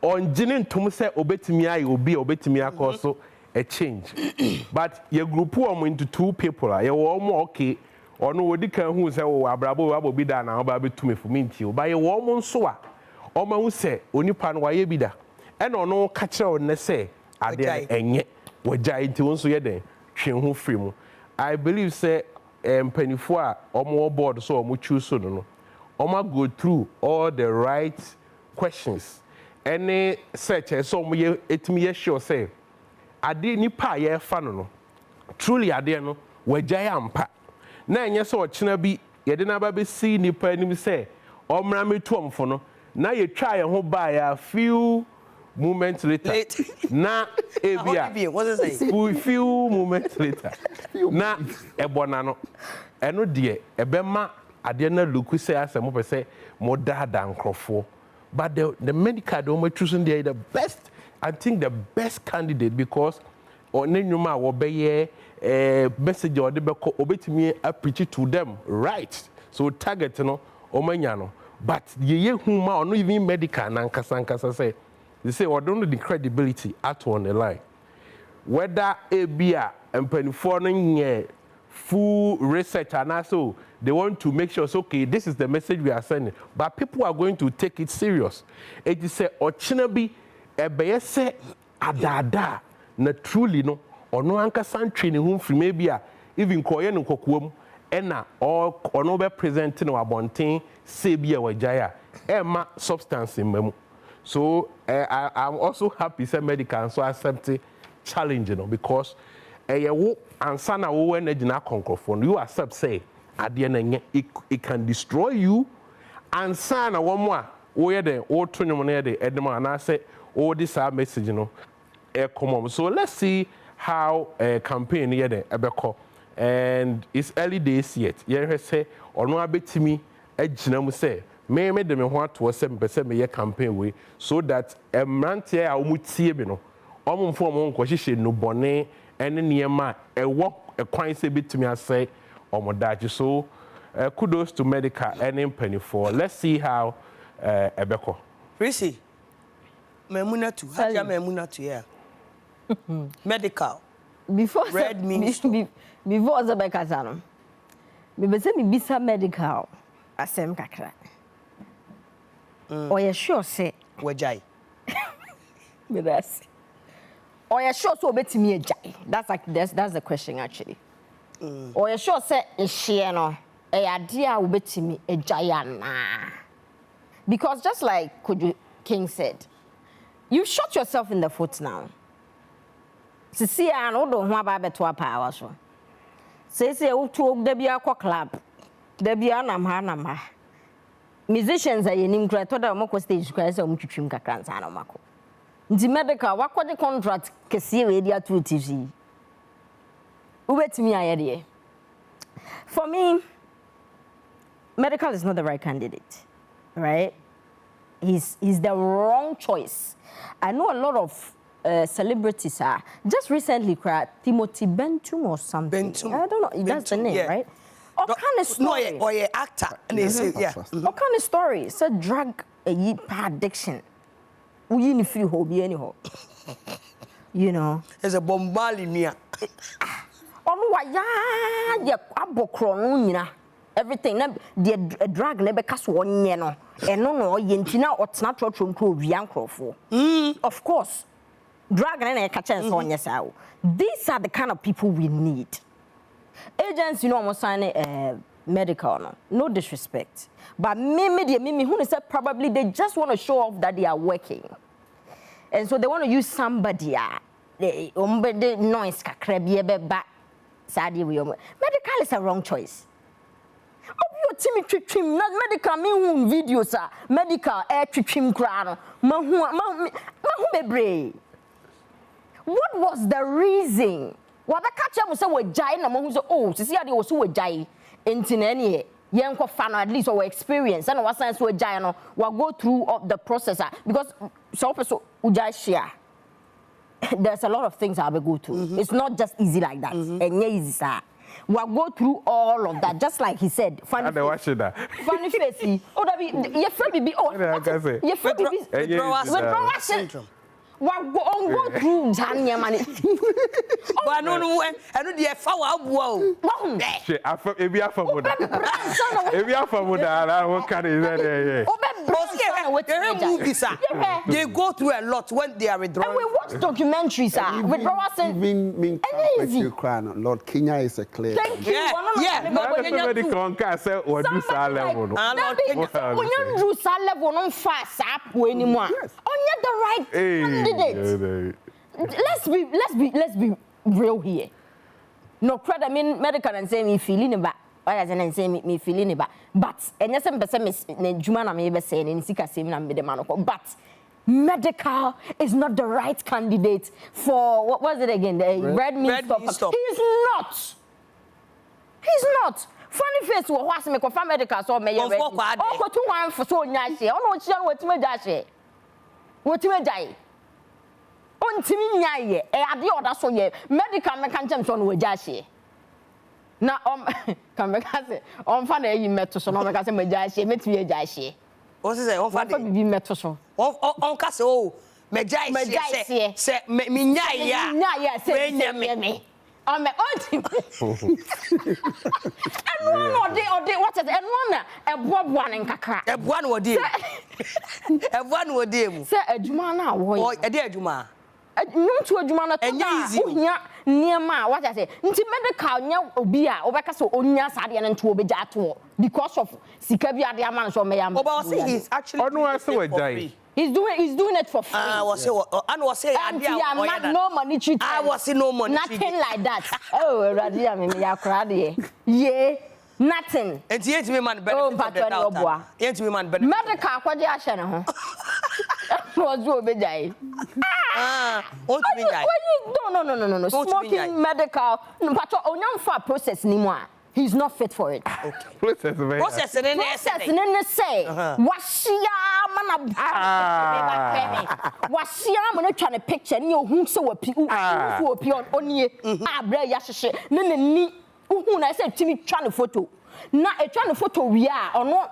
onjine ntum se obetimi ayi obi obetimi akoso a change but your group am into two people you wo okay ono wodi kan hu se wo abrabo abo bi da na oba betumi for me nti oba ye wo mo nso a o ma hu se onipa no wa ye bi da e no no ka kire o ne se ade enye wajai nti won so ye den twen ho free mu I believe say mpanifo a omo board so omo choose so no omo go through all the right questions any search so omo ye etimi ye sure say ade nipa ye fa no truly ade no wagyae ampa na enye so ochena bi ye de na ba be see nipa anim say omra metu omfo no na ye twa ye ho ba ya few moments later na ebia few moments later na ebona no eno de ebema ade na look say asem pe say mo dada nkrofo but the medical they were choosing the best I think the best candidate because on nyuma wo be message or de be ko obetimi preach to them right so target no omanya no but ye huma or no even medical na nkasa say they say or don't the credibility at on the line whether ebia empanifo no nye full research and also they want to make sure so okay this is the message we are sending but people are going to take it serious it is say ochina bi ebeye se adada na truly no ono ankasa training home free maybe even koye no kokuom ena or ono be present no abonten say bia wajaya ema substance memu so I'm also happy say medical so accept challenge no because wo ansa na wo energy na konkrofo you accept say ade na it can destroy you ansa na wo mo a wo ye de wo to nwom na ye de edem ana say wo this message no come so let's see how campaign ye de ebeko and it's early days yet ye say ono abetimi agina mu say me de me ho ato se mpese me ye campaign we so that emrantie a wo mutie bi no omumfo omon ko hihye no bone ene niema ewo ekwan se bitumi asay omodaji so kudos to medical and impany4 let's see how ebeko
Prissy Memunatu haja Memunatu yeah medical
before
red means
before Zabeka zano me be say me bisa medical asem kakra or you sure say
wajai
me that's or you sure so betimi ajai that's the question actually or you sure say ehie no e ade a obetimi ajai ana because just like Kojo King said you shot yourself in the foot now sisi an odo ho aba beto apa so say utu da bia kwa club da bia nam ha musicians are yenim kra to da mako stage kra say omtwitwim kakra nsa na mako nti medical wakode contract kese we dia to TV ubetimi ayede for me medical is not the right candidate right he's the wrong choice I know a lot of celebrities are just recently Timothy Bentum or something.
Bentum.
I don't know. That's the name,
yeah.
right? What kind of story?
No, or yeah, actor. And they say, yeah.
What kind of story? It's a drug addiction. We need free hobby anyhow. You know.
There's a bombalimia.
On why ya abokro everything the drug never cast one no. And no yentina or snap from crew viancrofo. Of course. Drug and catch on yourself. These are the kind of people we need. Agents, you know, almost signing medical, no disrespect. But me, who said probably they just want to show off that they are working. And so they want to use somebody, the noise, medical is a wrong choice. Timmy trim not medical me videos medical air trim crown what was the reason what the catcher was so giant among so oh see how they was so giant in any young fan at least or experience and was so a giant will go through the process because so person share there's a lot of things I'll go through it's not just easy like that and easy sir. We'll go through all of that, just like he said. Funny face. Oh, that be your friend be oh. Your friend be withdrawal syndrome. We'll go through Tanya money.
But no, I know the flower. Wow. If you are from Muda, I what can is that? They go through a lot when they are withdrawing.
And we watch documentaries, withdrawals and easy.
Lord, Kenya is a clear.
Thank you.
Medical say what do sal level.
When you do sal level on fast up anymore. On the right candidate. Let's be real here. No credit, I mean medical and say me feeling about. I say me feeling about. But and yes, Jumana may be saying in Sika same and the man. But medical is not the right candidate for what was it again? The red meat stop. He's not. He's not. Funny face will was me for medical so may ready. Oh, for 2 1 for so nyashe. Oh no, chi what me dashe. What me die. On timi nyaye. E ade oda so ye. Medical me kan jem so no wajashe. Na kan me ka se on fa na yi meto so no me ka se majashe, meti ajashe.
O se on fa
bibi meto so.
On ka se o majashe se me nyaye ya.
Nyaye se me. On me on and what is and one a bob one in kakra.
E boa no odi. E boa no odi mu.
Se adwuma na wo.
E dey adwuma.
Nyum to adwuma na to da niema what I say nti medical nya obi a obeka so onya sade ne nto obeja ato because of sika bi ade ama so meyam.
Oba say he's actually
he's doing it for free.
Was say
no money treat.
I was no money.
Nothing like that. Oh, Radia me ya krade. Yeah, nothing.
And yet me man benefit. Yet me man benefit.
Medical kwade ahye ne ho. Was do obejai. No. Smoking medical. But onyam for process ni mo a. He's not fit for it.
Okay. Process in the say. Washia
man trying to picture ni ohun so opi onye abra ya hye ne ni ohun na say timi twa ne photo na e twa ne photo wi a ono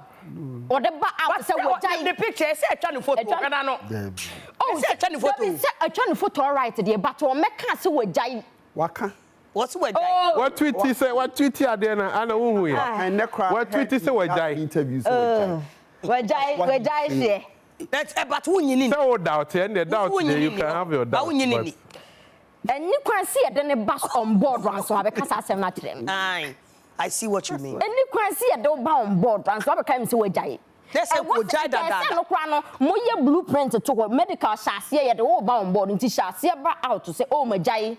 or the out say what
the picture say twa ne photo kana no say twa ne photo
say twa ne photo all right there but o meka say wajai
waka.
What's wajai?
What tweet say? What tweet are there na ana unhu ya?
And nekra.
What tweet say wajai?
Interviews
wajai here.
That's but who you need.
So doubt and the doubt you can have your doubt.
And you can see it then a bus on board run so I because I say not to them.
I see what you mean.
And you can see it don't on board run so I became so wajai.
That's a wajai
that moye blueprint to medical chassis ya the all bound board into chassis out to say oh my jai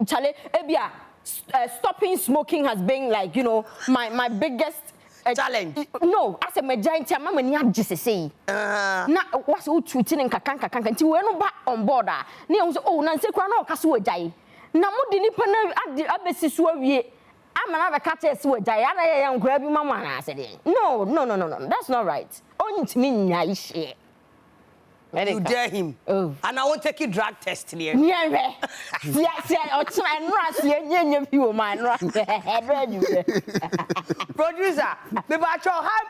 chale ebia stopping smoking has been like you know my biggest
challenge.
No, as a majority am many just say na what's all tweeting and kakanka nti we no ba on board ah na you say oh na say kwa na okaso wajai na mo di nipa na abesisu awie amana be catch us wajai ana ye nkura bi mama na ase dey no that's not right ontimi nya ihye.
You dare him.
Oh.
And I won't take you drug test here.
Yeah.
Producer,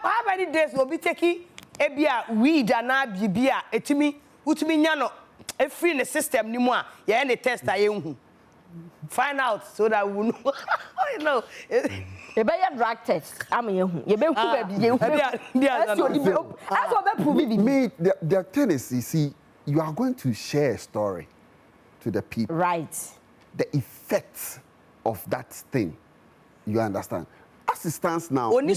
how many days will be taking a weed and a bibia, etimi, utimi nyano, a free in the system, ni moi, yeah, any test I find out so that we know. You know.
You better drug test. I mean, you better
me, the thing is, you see, you are going to share a story to the people.
Right.
The effects of that thing. You understand? As it stands now, we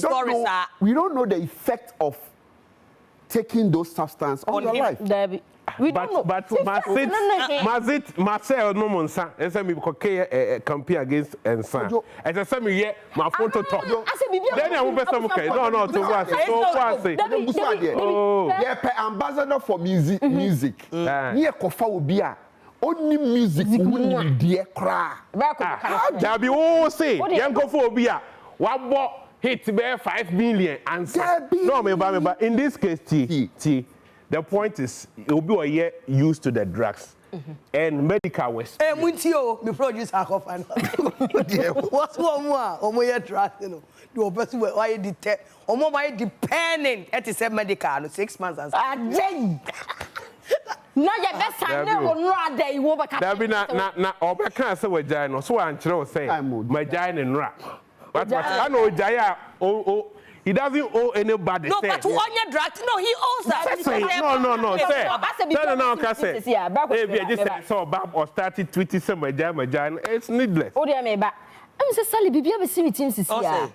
don't know the effect of taking those substances on your life.
We don't know.
But Marcel no monsa. And say me compare against Ensan. And say me yeah, my photo top. Then I will be some okay. No, to what?
Oh, yeah, ambassador for music. Here kofa obia. Only music win dear cry.
There be all say young kofa obia. What bought hit be 5 million answer. No, but in this case, T. The point is, you'll be a year used to the drugs and medical waste.
Hey, Muntio, me produce a coffin. What's one more? Or more drugs, you know. Do a person why you detect, or more by depending at the same medical 6 months.
Now your best time never know day you over.
There be not or can't say what Jano, so I'm saying my giant and rap. But I know Jaya, He doesn't owe anybody.
No, but on your draft, no, he owes us.
No, say. No, say. If you just saw Bob or started tweeting some it's needless.
Oh, dear, me, but I'm so sorry, baby, I'm seeing things this year. I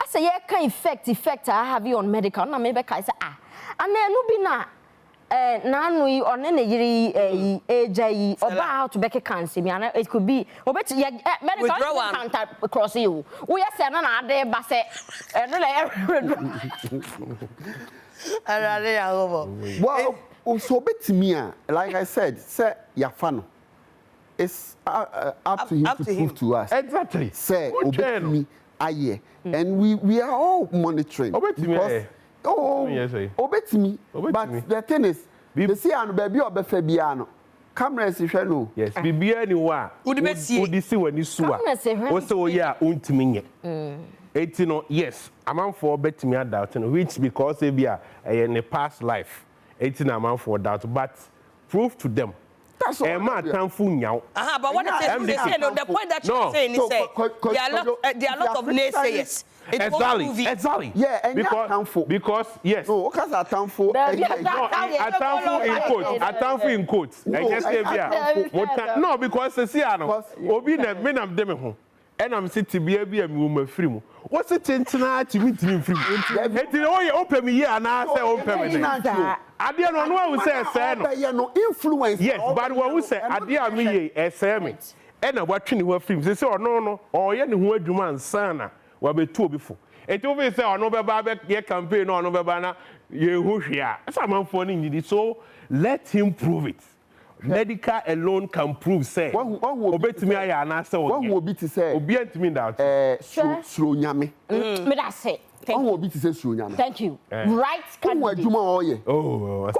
say, yeah, can effect I have you on medical. Now, maybe I say, and then no be na. Now we on any AJ or how to back a cancer. It could be medical contact across you. We are saying another day,
well, so bet me, like I said, say Yafano. It's up to him to prove to us.
Exactly.
Say, obey me, aye, and we are all monitoring. Obey me, but the thing is, the see and baby or befabiano. Cameras if you know. Yes,
be anyone. Would see when you saw. Also, yeah, untiming. 18, yes, a man for bet me doubt, which because they be in a past life. 18 a man for doubt, but prove to them. That's all. Man, thankful now.
But what they say, the point that you're saying is there are a lot of naysayers.
Exactly.
Yeah, and
because yes.
No, because I thankful.
I thankful in quotes. I just say no, because the Siano, Obi na men am dem ho. And I'm sitting be a woman free. What's it tonight to meet him free? Open me here and I say open me. I didn't know who said
no influence.
Yes, but what we say, I didn't mean a sermon. And I'm watching the films. They say, oh, no, or any who do man, sana, will be two before. It always say, oh, no, baby, campaign, or no, baby, you who here. Someone phoning it. So let him prove it. Medical alone can prove, say, obey to me, I answer.
One will be to say,
obey to me that.
Slow yammy.
But I say. Thank you. Right?
Can we do more?
Oh,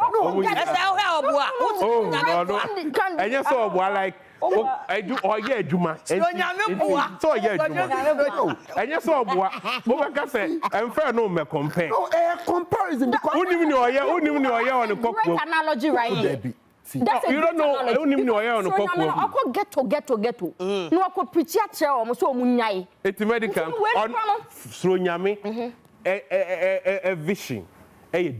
and you saw like I do all year, Juma. So, yeah, Juma. And you saw what I say, and fair no me compare.
No, comparison because
only on the cock
analogy, right? That's
you don't know. I don't even know on the cock.
Get to. No, I could preach at almost so munyai.
It's medical on Sronyami. A vision.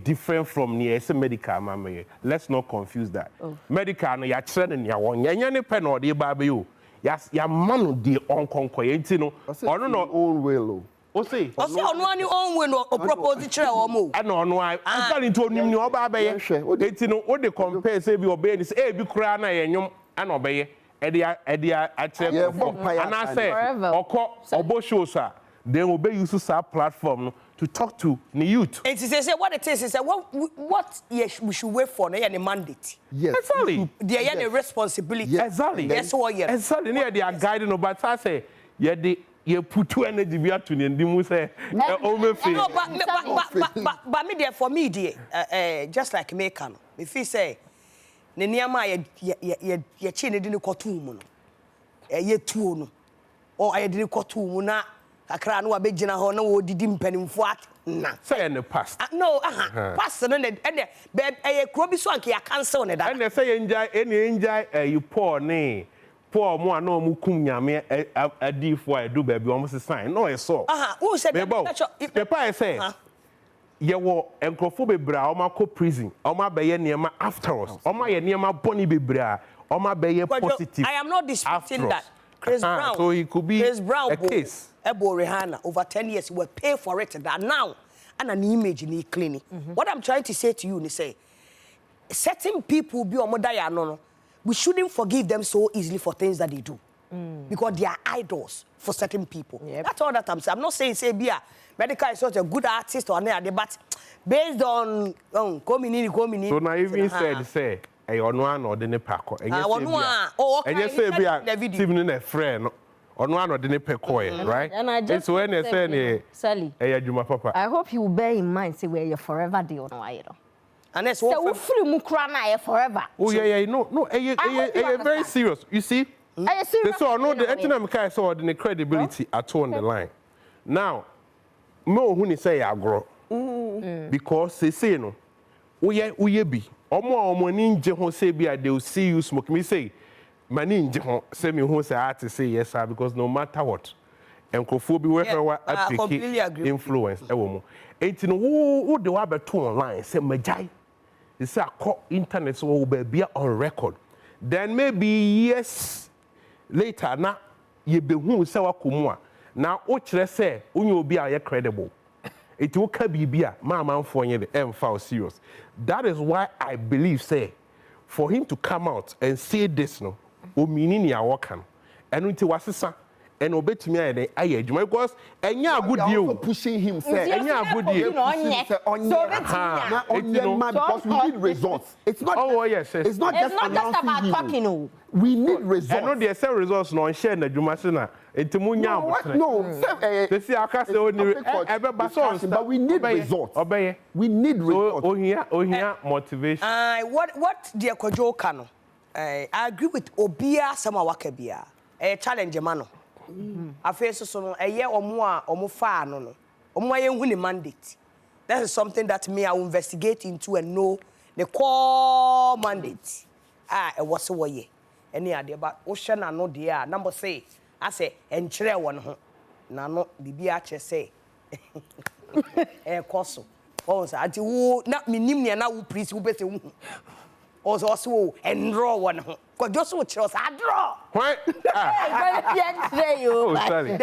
Different from near a medical, mamma. Let's not confuse that. Medical, no, you're training your one. You're pen or the baby. Yes, your man, the unconquer, you know, or no, own will. O say,
on your own will or propose the chair or move.
I don't know. I'm telling you, no, baby. It's no, what they compare, say, be obeying is a big crown and obey. And I say, or call or Boshosa, they obey you to platform to talk to the youth.
And she says, what it is what yes, we should wait for a mandate.
Yes,
exactly.
They are the responsibility.
Exactly.
Yes, what yes.
Exactly. They are guiding, but I say, yeah, you put two energy be to the Dimu say,
no, but me there for me, dear, just like Mekan. If he say, Neniama, ye chin didn't call two, ye two, or I didn't call two, a crown or big general, no, didn't penny what?
Say in the past.
No, past and a crobby swanky, I can't say that.
And they say, enjoy you poor nay. Poor more no mukumya a D for I do baby almost a sign. No, I saw.
Who said
the pie say, you were encrophobic bra, or my co prison, or my bay near my afterwards, or my near my bonny bra, or my bay positive.
I am not disputing that. Chris Brown.
So he could be
Chris Brown
a case.
Ebo Rihanna over 10 years will pay for it that now and an image in the clinic. What I'm trying to say to you is say certain people be on no. We shouldn't forgive them so easily for things that they do. Because they are idols for certain people. Yep. That's all that I'm saying. I'm not saying say Bia Medical is such a good artist or anything, but based on coming in.
So now even said say I on one or the pack. And you say Bia team in a friend. On one or the Nepecoy, right?
And I just
when they say,
Sally, I hope you bear in mind, say where you're forever deal no idol.
And that's
what we free Mukrana forever.
Oh, yeah, no, very serious. You see, so no, the economic saw the credibility at all on the line. Now, no, who say I grow because they say no, we be or more ninja who say be they will see you smoke. Me say. Many say me who say I to say yes, sir, because no matter what, Enkofo bi we hwe wa apiki influence e wo mo. Enti no wo de wa beto online say majai. They say call internet so be on record. Then maybe years later na ye be hu say wa komu a na o kire say onye obi a ye credible. It will can be man for the M4 serious. That is why I believe, say, for him to come out and say this, no, o meaning ya working, and until was and obey to me and I because and yeah, good deal
pushing him, say,
and yeah, good deal.
Because we need results. It's not.
Oh yes,
it's not just about talking.
We need results.
I know there are results no share na Jumasina.
No,
they see our
but we need results. We need results.
Oh here motivation.
What dear Kojo Kano? I agree with Obia Samawakabia. A challenge mano. I face so a year or more far no. Winning mandate. That is something that me I will investigate into and know the core mandate. It was a way. Any idea about ocean and no dear number say. I say enchire one ho. Na no bibia che say. Koso. Oh say ati wo na minim ne na wo priest wo be say wo. Also and draw one ho. Ko just wo chiro say draw.
Why?
You.
Sorry.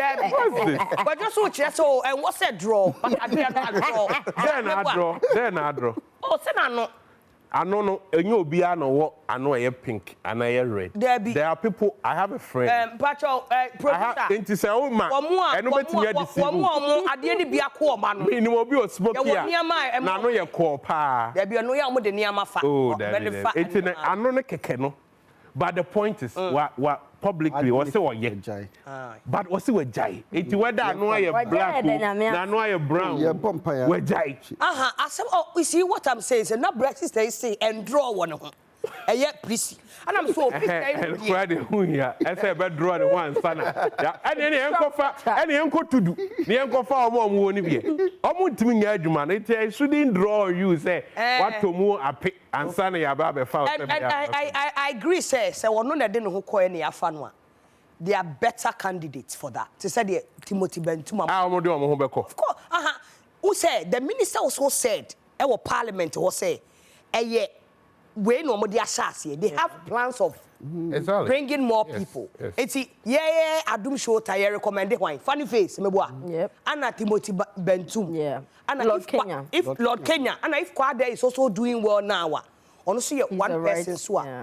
But just wo chiro so and what say draw? But I draw.
Then I draw.
Oh say na no.
I know enyo obi a no wo ano e pink and I red. There are people. I have a friend.
Pacho producer.
Enti say o ma. Eno betimi adisi.
Omo ade ni bia ko ma no.
Me ni obi o smoke here. Na no ye ko pa.
There be no ya mo de niama fa.
Oh, enti na ano ne keke no. But the point is what publicly was say what ye jai. But was say we jai. Enti whether ano ye black na ano ye brown.
Yeah, bumpire.
We jai.
You see what I'm saying? Say na breakfast they say and draw one ho. Yet please. And I'm so
and Friday who here. I say be draw the one sana. Yeah, and any enko to do. Ni enko fa omo woni bi. Omo ntimi nya adwuma na it shouldn't draw you say what to mu ape and sana ya ba be fa.
I agree say wono na de ne ho koe ne afa no a. They are better candidates for that. To say the Timothy Bentuma.
Omo de omo ho be ko.
Of course. Who said the minister also said parliament was say we no more they have plans of bringing more people. It's Adum Showtym recommended wine. Funny face,
Yep.
Anna Timothy Bentum.
Yeah.
And
Lord Kenya.
If Lord Kenya, and if Kwade is also doing well now, honestly, one person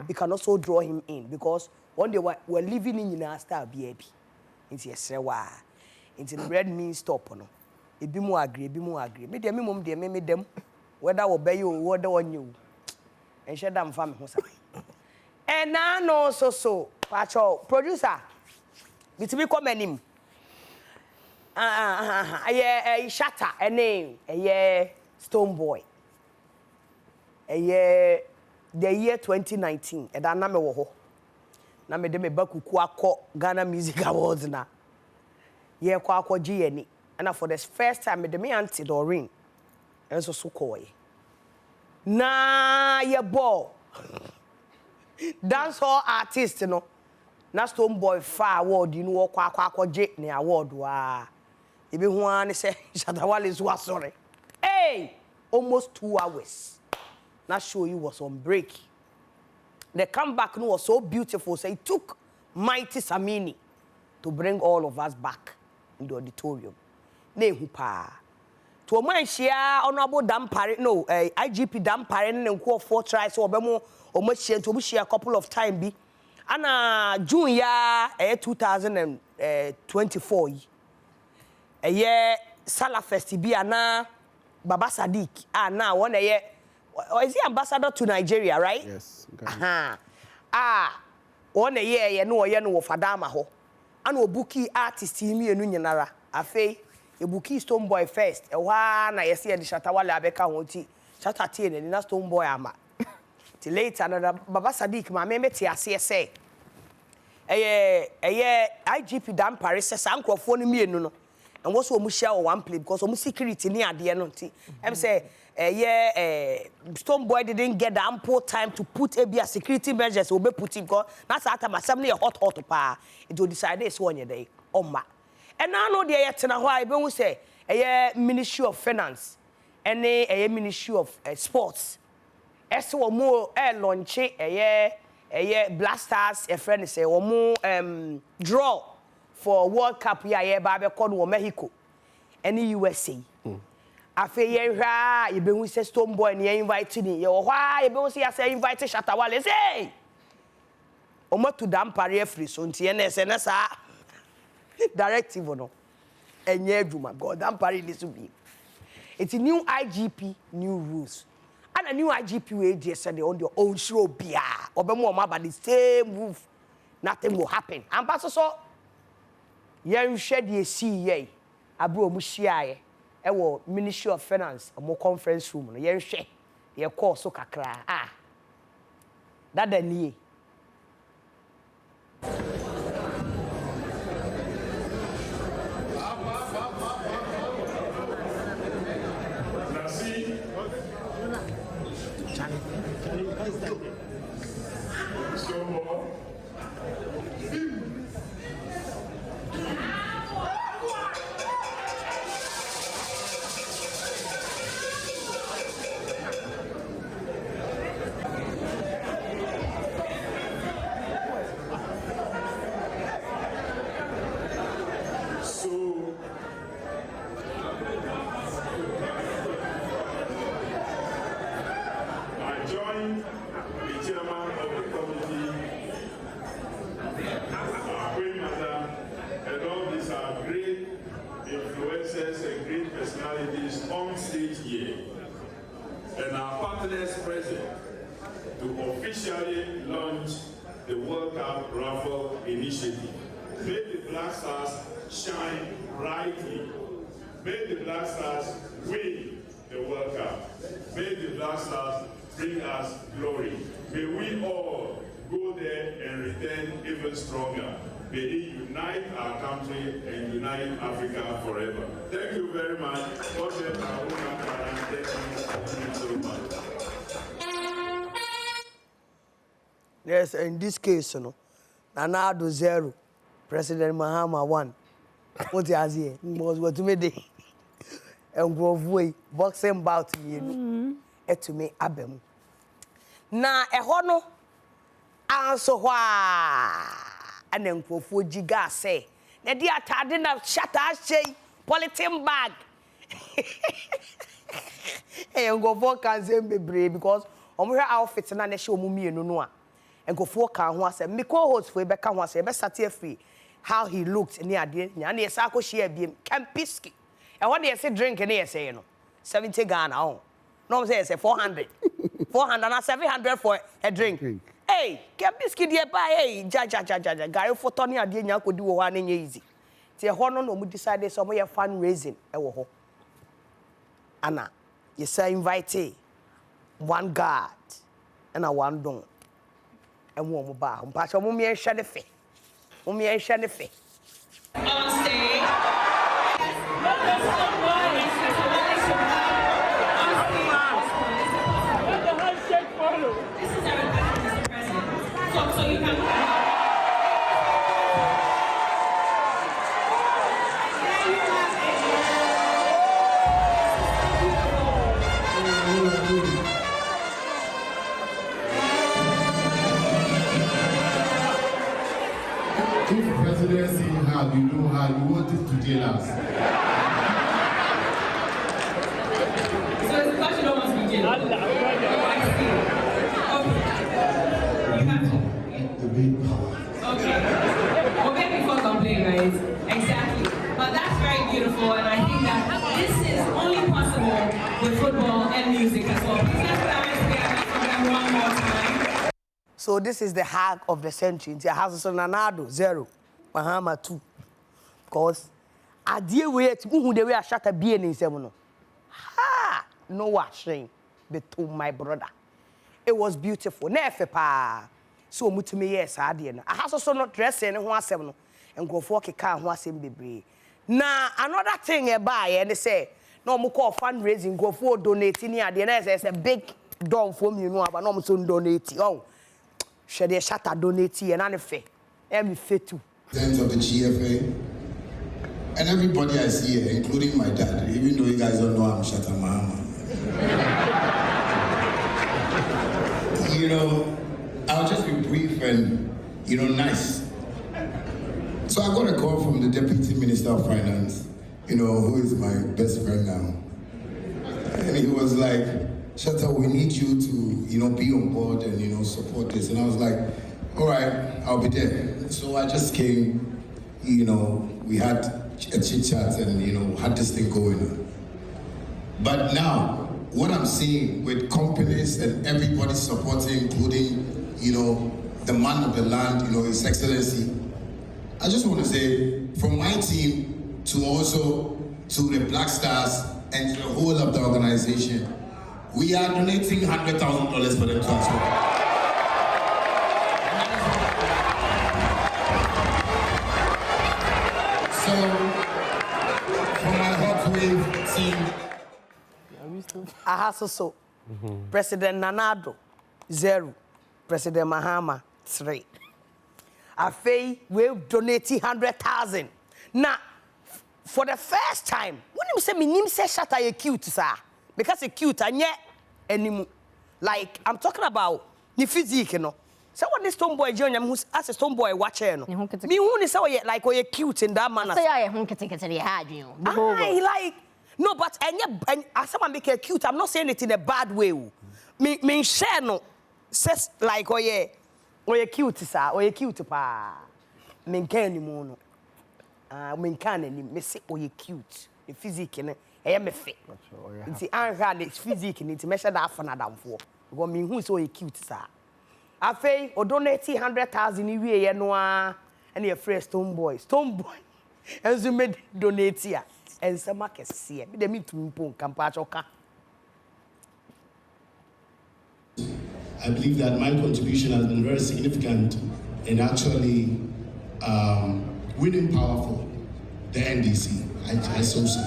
we can also draw him in because one day we're living in our star BAP. It's yes, it's in red means stop. No, it be more agree. Me dem mum dem me them whether obey you or whether on you. And share them family. And now no so Pacho producer. Bitimi come him. Shatta a name Stonebwoy. The year 2019 and na me wo ho. Na me de me bakuku akọ Ghana Music Awards na. Ye kwa akọ GNE. And for the first time me de me auntie Doreen. And so koi. Na ye ball. Dancehall artist no. Na Stonebwoy fa award you know kwa je ne award wa. Ebi hu an say Shatta Wale was sorry. Hey, almost 2 hours. That show you was on break. The comeback was so beautiful. So it took Mighty Samini to bring all of us back in the auditorium. Ne hupa. To my share honorable Dampare, no, IGP Dampare and go 4 tries or bemo or much share to share a couple of times be. And June year 2024. A year Salah Festival na Baba Sadiq. Now 1 year. Is he ambassador to Nigeria, right?
Yes.
1 year ye no Fadama ho. And obuki artist mi enu nyinara. Afei ebuki Stonebwoy first. Na yesi e Shatta Wale abeka ho ti. Shatta tie ne na Stonebwoy ama. Till later na Baba Sadiq ma me te ase say. IGP Dampare say sankrofo no mienu no. And what's what we share one play because we security near the end. I'm say Stonebwoy didn't get the ample time to put a security measures will be put in because that's after my family hot pa. It will decide this 1 day. And I know the ayetena ho I be say a Ministry of Finance and a Ministry of Sports. Eso mo launch a Blasters a friend say o mo draw for World Cup ya ba be called Mexico and USA. Afe ye hwa ye be hu say Stonebwoy ne invite ni ye wo hwa ye be say ya say invite Shatta Wale say o mo to dam pare free so ntie na se na sa directive no enye adwuma god dam pare ni so bi. It's a new IGP, new rules. And a new IGP we just said on your own show bia obemo ma ba the same move nothing will happen. And pass so yen shed ye see ye abro mu hia ye e wo Ministry of Finance mo conference room no yen hwe ye call so kakra that the nie
on stage here and our partners present to officially launch the World Cup raffle initiative. May the Black Stars shine brightly. May the Black Stars win the World Cup. May the Black Stars bring us glory. May we all go there and return even stronger. May it unite our country and unite Africa forever. Thank you very much. Thank you so much.
Yes, in this case, you know, Nanado 0, President Mahama 1. What you say? Was what to me day. And go away, boxing bout me, to me abem. Na ehono anso hwa. And then for Jiga say, Nadia Tadina Shatta Shay, polythene bag. And go for can be brave because on her outfits and I show me no. And go for can once and Miko host for Becca once a best free how he looked near the Nani Sako share beam Campisky. And what they say drink and they say, 70 Ghana. No, say 400. 400 and 700 for a drink. Hey, Campisky dear by hey, Jaja, Gary for Tony and Dina could do one in easy. Tia Hono no decided some way fundraising. Anna, you say invite one guard and a one don and one bar. But a mummy and shanife. Mummy and shanife.
On stage. So you can
if presidency how you know how you want it to jail us.
So it's because you don't want to be jailed. You have to.
The big power.
Okay. Well, maybe before complain, right? Exactly. But that's very beautiful, and I think that this is only possible with football and music as well. Please let's put our hands together for them one more time.
So this is the hack of the century. It's a house of Nanado 0, Mahama 2. Because I deal with it, who the way I shut a being in Semono. Ha! No washing between my brother. It was beautiful. Nefe pa. So mutumi yes adie. I has also not dressing and one seven and go for car one same baby. Now another thing buy and they say no mo call fundraising go for donating here. The a big don for me, you know, but no so donate. Oh, should they Shatta donate and anything? Every fit too.
President of the GFA,
And everybody I see here, including my dad, even though you guys don't know I'm Shatta Wale. You know, I'll just be brief and, you know, nice. So I got a call from the Deputy Minister of Finance, you know, who is my best friend now. And he was like, Shatta, we need you to, you know, be on board and, you know, support this. And I was like, all right, I'll be there. So I just came, you know, we had a chit chat and, you know, had this thing going on. But now, what I'm seeing with companies and everybody supporting, including, you know, the man of the land, you know, His Excellency, I just want to say, from my team to also to the Black Stars and to the whole of the organization, we are donating $100,000 for the transport. So, from my Hot Wave team,
Ahasoso, President Nanado, 0. President Mahama, 3. Afei, we've donated 100,000. Now, for the first time, when you say my name say Shatta, you cute, sir. Because you cute, and yet, anymore. Like, I'm talking about the physique, you know. So when this Stonebwoy join, I'm as a Stonebwoy watcher, no. Me who is so like you're cute in that manner. Say I like. No, but and as someone make it cute, I'm not saying it in a bad way. Me share no says like oh yeah cute sir, oh yeah cute pa. Me can ni mo no. Me can ni me say oh yeah cute. The physique ne e me fit. Nti anha the physique ni nti measure that for nadamfo. Because me who so yeah cute sir. Afei o donate 100,000 ni wie ye no a and your friend Stonebwoy. Enzo me donate ya. And some market see me the meet to Kampachoka.
I believe that my contribution has been very significant in actually winning power for the NDC. I so say.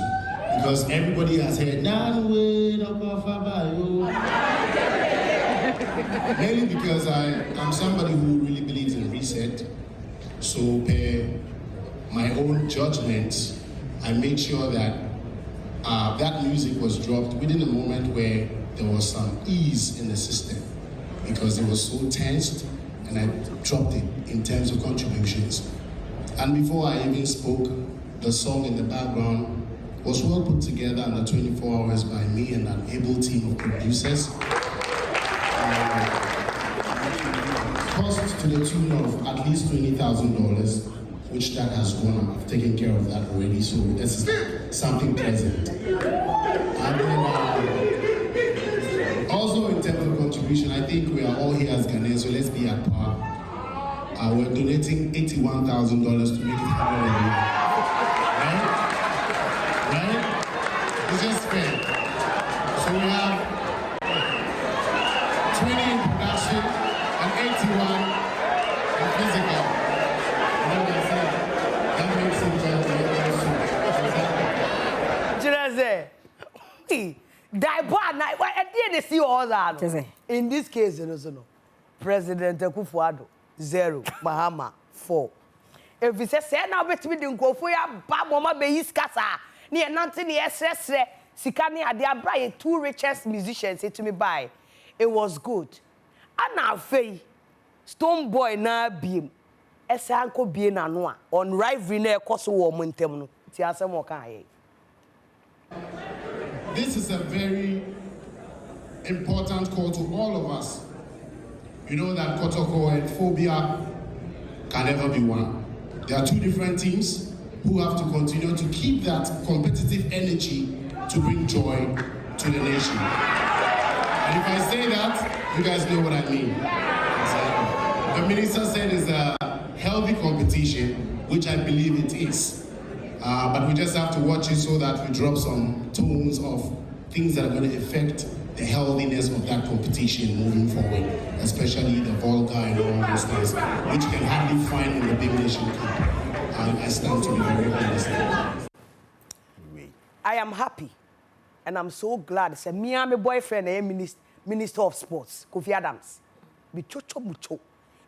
Because everybody has heard, mainly because I'm somebody who really believes in reset. So my own judgment, I made sure that that music was dropped within a moment where there was some ease in the system because it was so tensed, and I dropped it in terms of contributions. And before I even spoke, the song in the background was well put together under 24 hours by me and an able team of producers. Cost to the tune of at least $20,000. Which that has gone. I've taken care of that already, so this is something pleasant. And then, also in terms of contribution, I think we are all here as Ghanaians, so let's be at par. We're donating $81,000 to make it happen. Right? It's just fair. So we have 20 in production and 81 in physical.
In this case, no. President Akufo-Addo 0, Mahama 4. If we say now bet me the nkofo ya ba mama be iskasa, ni enante ni esresre, sikani ade abra 2 richest musicians to me buy. It was good. Ana afei Stonebwoy na biem. Esa anko bie na no a on rivalry na ekoso wo mo ntem no. Ti asem o kan aye.
This is a very important call to all of us. You know that Kotoko and phobia can never be one. There are 2 different teams who have to continue to keep that competitive energy to bring joy to the nation. And if I say that, you guys know what I mean. The minister said it's a healthy competition, which I believe it is. But we just have to watch it so that we drop some tones of things that are going to affect the healthiness of that competition moving forward, especially the vulgar and all those things, which you can hardly find in the Big Nation Cup. I stand to be very honest.
I am happy, and I'm so glad. It's me and my boyfriend, Minister of Sports, Kofi Adams. Be chocho mucho.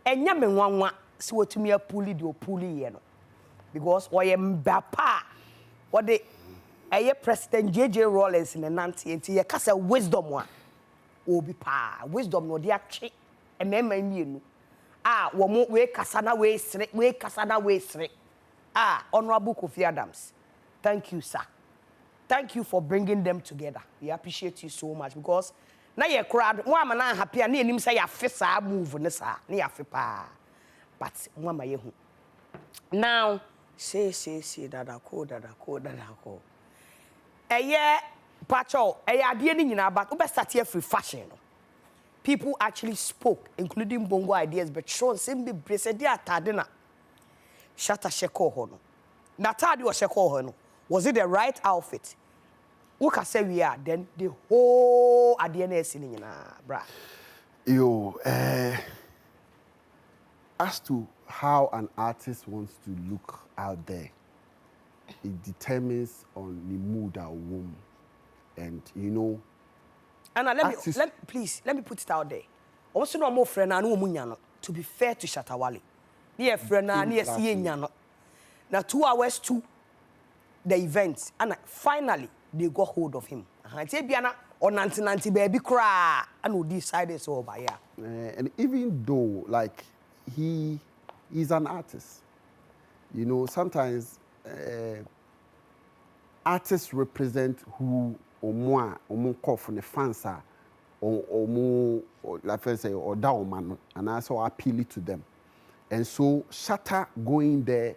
And yame nwanwa si wotumi apuli di opuli ye no. Because oye mbapa what the President JJ Rawlings in the Nancy and you cast a wisdom one. Obi pa wisdom no dia twe emema mienu wo we kasana we sre Honorable Kofi Adams, thank you sir, thank you for bringing them together. We appreciate you so much because na ye crowd one man happy na enim say ya fe sa move ne sa na ya fe pa but one ma ye hu now say dada ko Pacho, ade ni nyina but we start here free fashion. People actually spoke, including bongo ideas, but show simply braced dia atade na Shatta sheko ho no. Na atade o sheko ho no. Was it the right outfit? Who can say we are then the whole ade na esi ni nyina bra.
Yo, as to how an artist wants to look out there, it determines on the mood or womb. And you know,
Anna, let me put it out there. Also, no more friend and no to be fair to Shatta Wale. Near friend and near seeing Yano. Now 2 hours to the event, and finally they got hold of him. I say Biana on 1990 baby cry and we decided so over here.
And even though like he's an artist, you know, sometimes artists represent who or more call from the fans or more like I say or down man, and also appeal to them. And so Shatta going there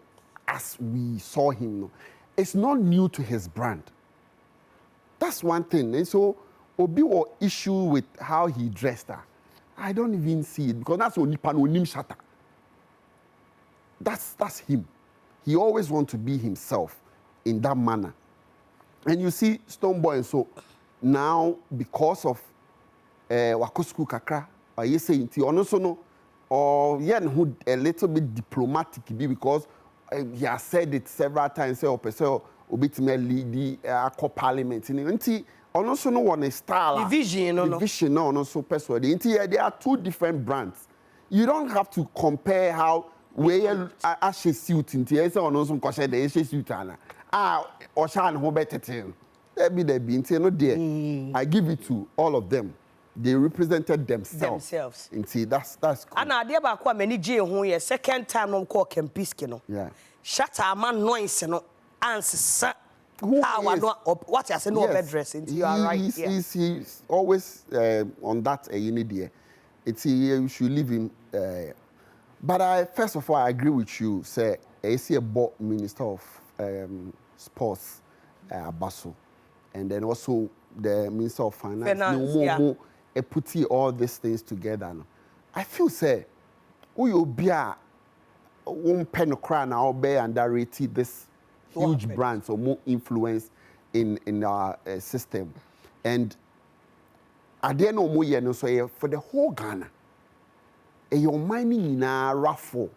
as we saw him, it's not new to his brand. That's one thing. And so Obi or issue with how he dressed her, I don't even see it because that's only panonym Shatta. That's him. He always wants to be himself in that manner. And you see Stonebwoy, and so now because of Wakosku Kakra, or you say it, also no, or yeah, who a little bit diplomatic because he has said it several times. Say, "Opeso obitime lead parliament." And also no one style division, no so person. There are two different brands. You don't have to compare how where Ashe suit in here. So no some question the Ashe suit ana. Oshan ho better there be no there. I give it to all of them. They represented themselves. That's cool.
And I dey ba kwa many J ho ye second time no call Kempiski no.
Yeah.
Shatta man noise no answer. What you say no bed dressing. You are right.
He's always on that unit there. You should leave him. But first of all, I agree with you. Say I see a minister of sports, Abaso, and then also the minister of finance. Put all these things together. No? I feel say, we will be a one pen crown now be underrated this huge brands or more influence in our system. And I didn't know more no so for the whole Ghana. Your mining in a raffle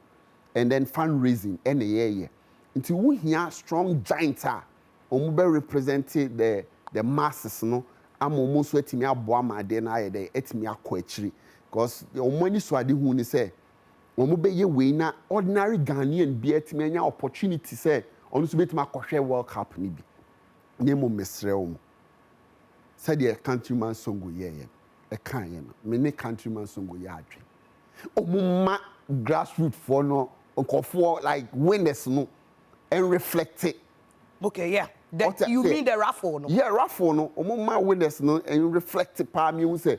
and then fundraising any year. Until we hear strong giants are representing the masses, no. I'm almost waiting me aboa ma de na aye de etimi akọ because the money so ade hu ni say omo be ye we na ordinary Ghanaian be etimi anya opportunity say onu so betimi akọhwe World Cup ni bi nyemo mesre omo said the countryman songo ye e kan ye no me ne countryman songo ye adwe omo ma grassroots for no nkofo like winners no and reflect it.
Okay, yeah. You mean the raffle, no? Yeah,
raffle, no. My winners, no, and you reflect it. Palm, you say,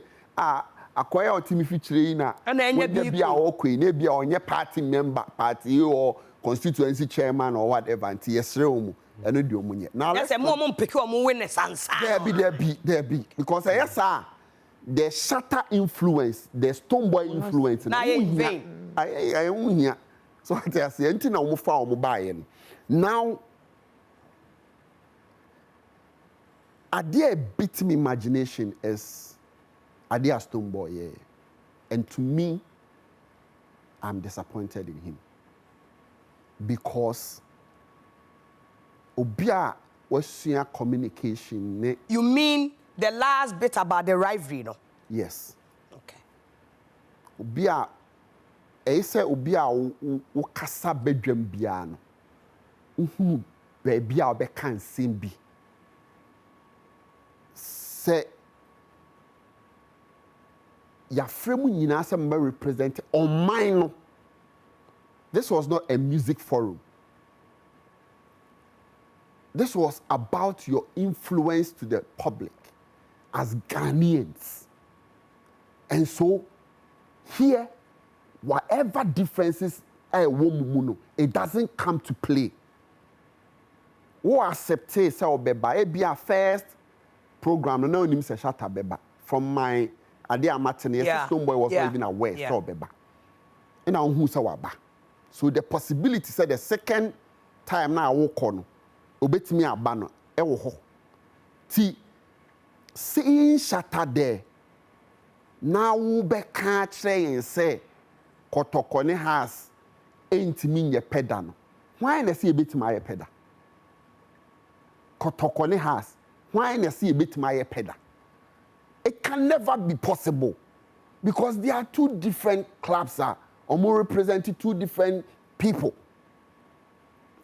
acquire a team featuring and then you be our queen, maybe on your party member, party or constituency chairman or whatever. And yes, room and you do money. Now,
that's a moment pick your winners answer.
There be. Because yes, sir, the Shatta influence, the Stonebwoy influence.
Now, in vain.
I own here. So I say, anything I'm buying. Now, idea beat me imagination as idea Stonebwoy, yeah. And to me, I'm disappointed in him because Obia was communication.
You mean the last bit about the rivalry, no?
Yes.
Okay.
Obia, I say Obia ukasa bedwem bia no. baby a be can sim bi say ya frame nyina say me represent on mine. This was not a music forum. This was about your influence to the public as Ghanaians. And so here, whatever differences it doesn't come to play. Who accept say obeba it be a first program no name say Shatta beba from my idea Martin Stonebwoy was not even aware so beba. And now who say waba. So the possibility say the second time now walk on obetimi aba no e wo ho ti seeing Shatta there now wo be ka kire yen say kotokone has entimi nye peda no why na say ebetimi aye peda kotokone has why na say ebetimi aye peda it can never be possible because there are two different clubs or more representing two different people.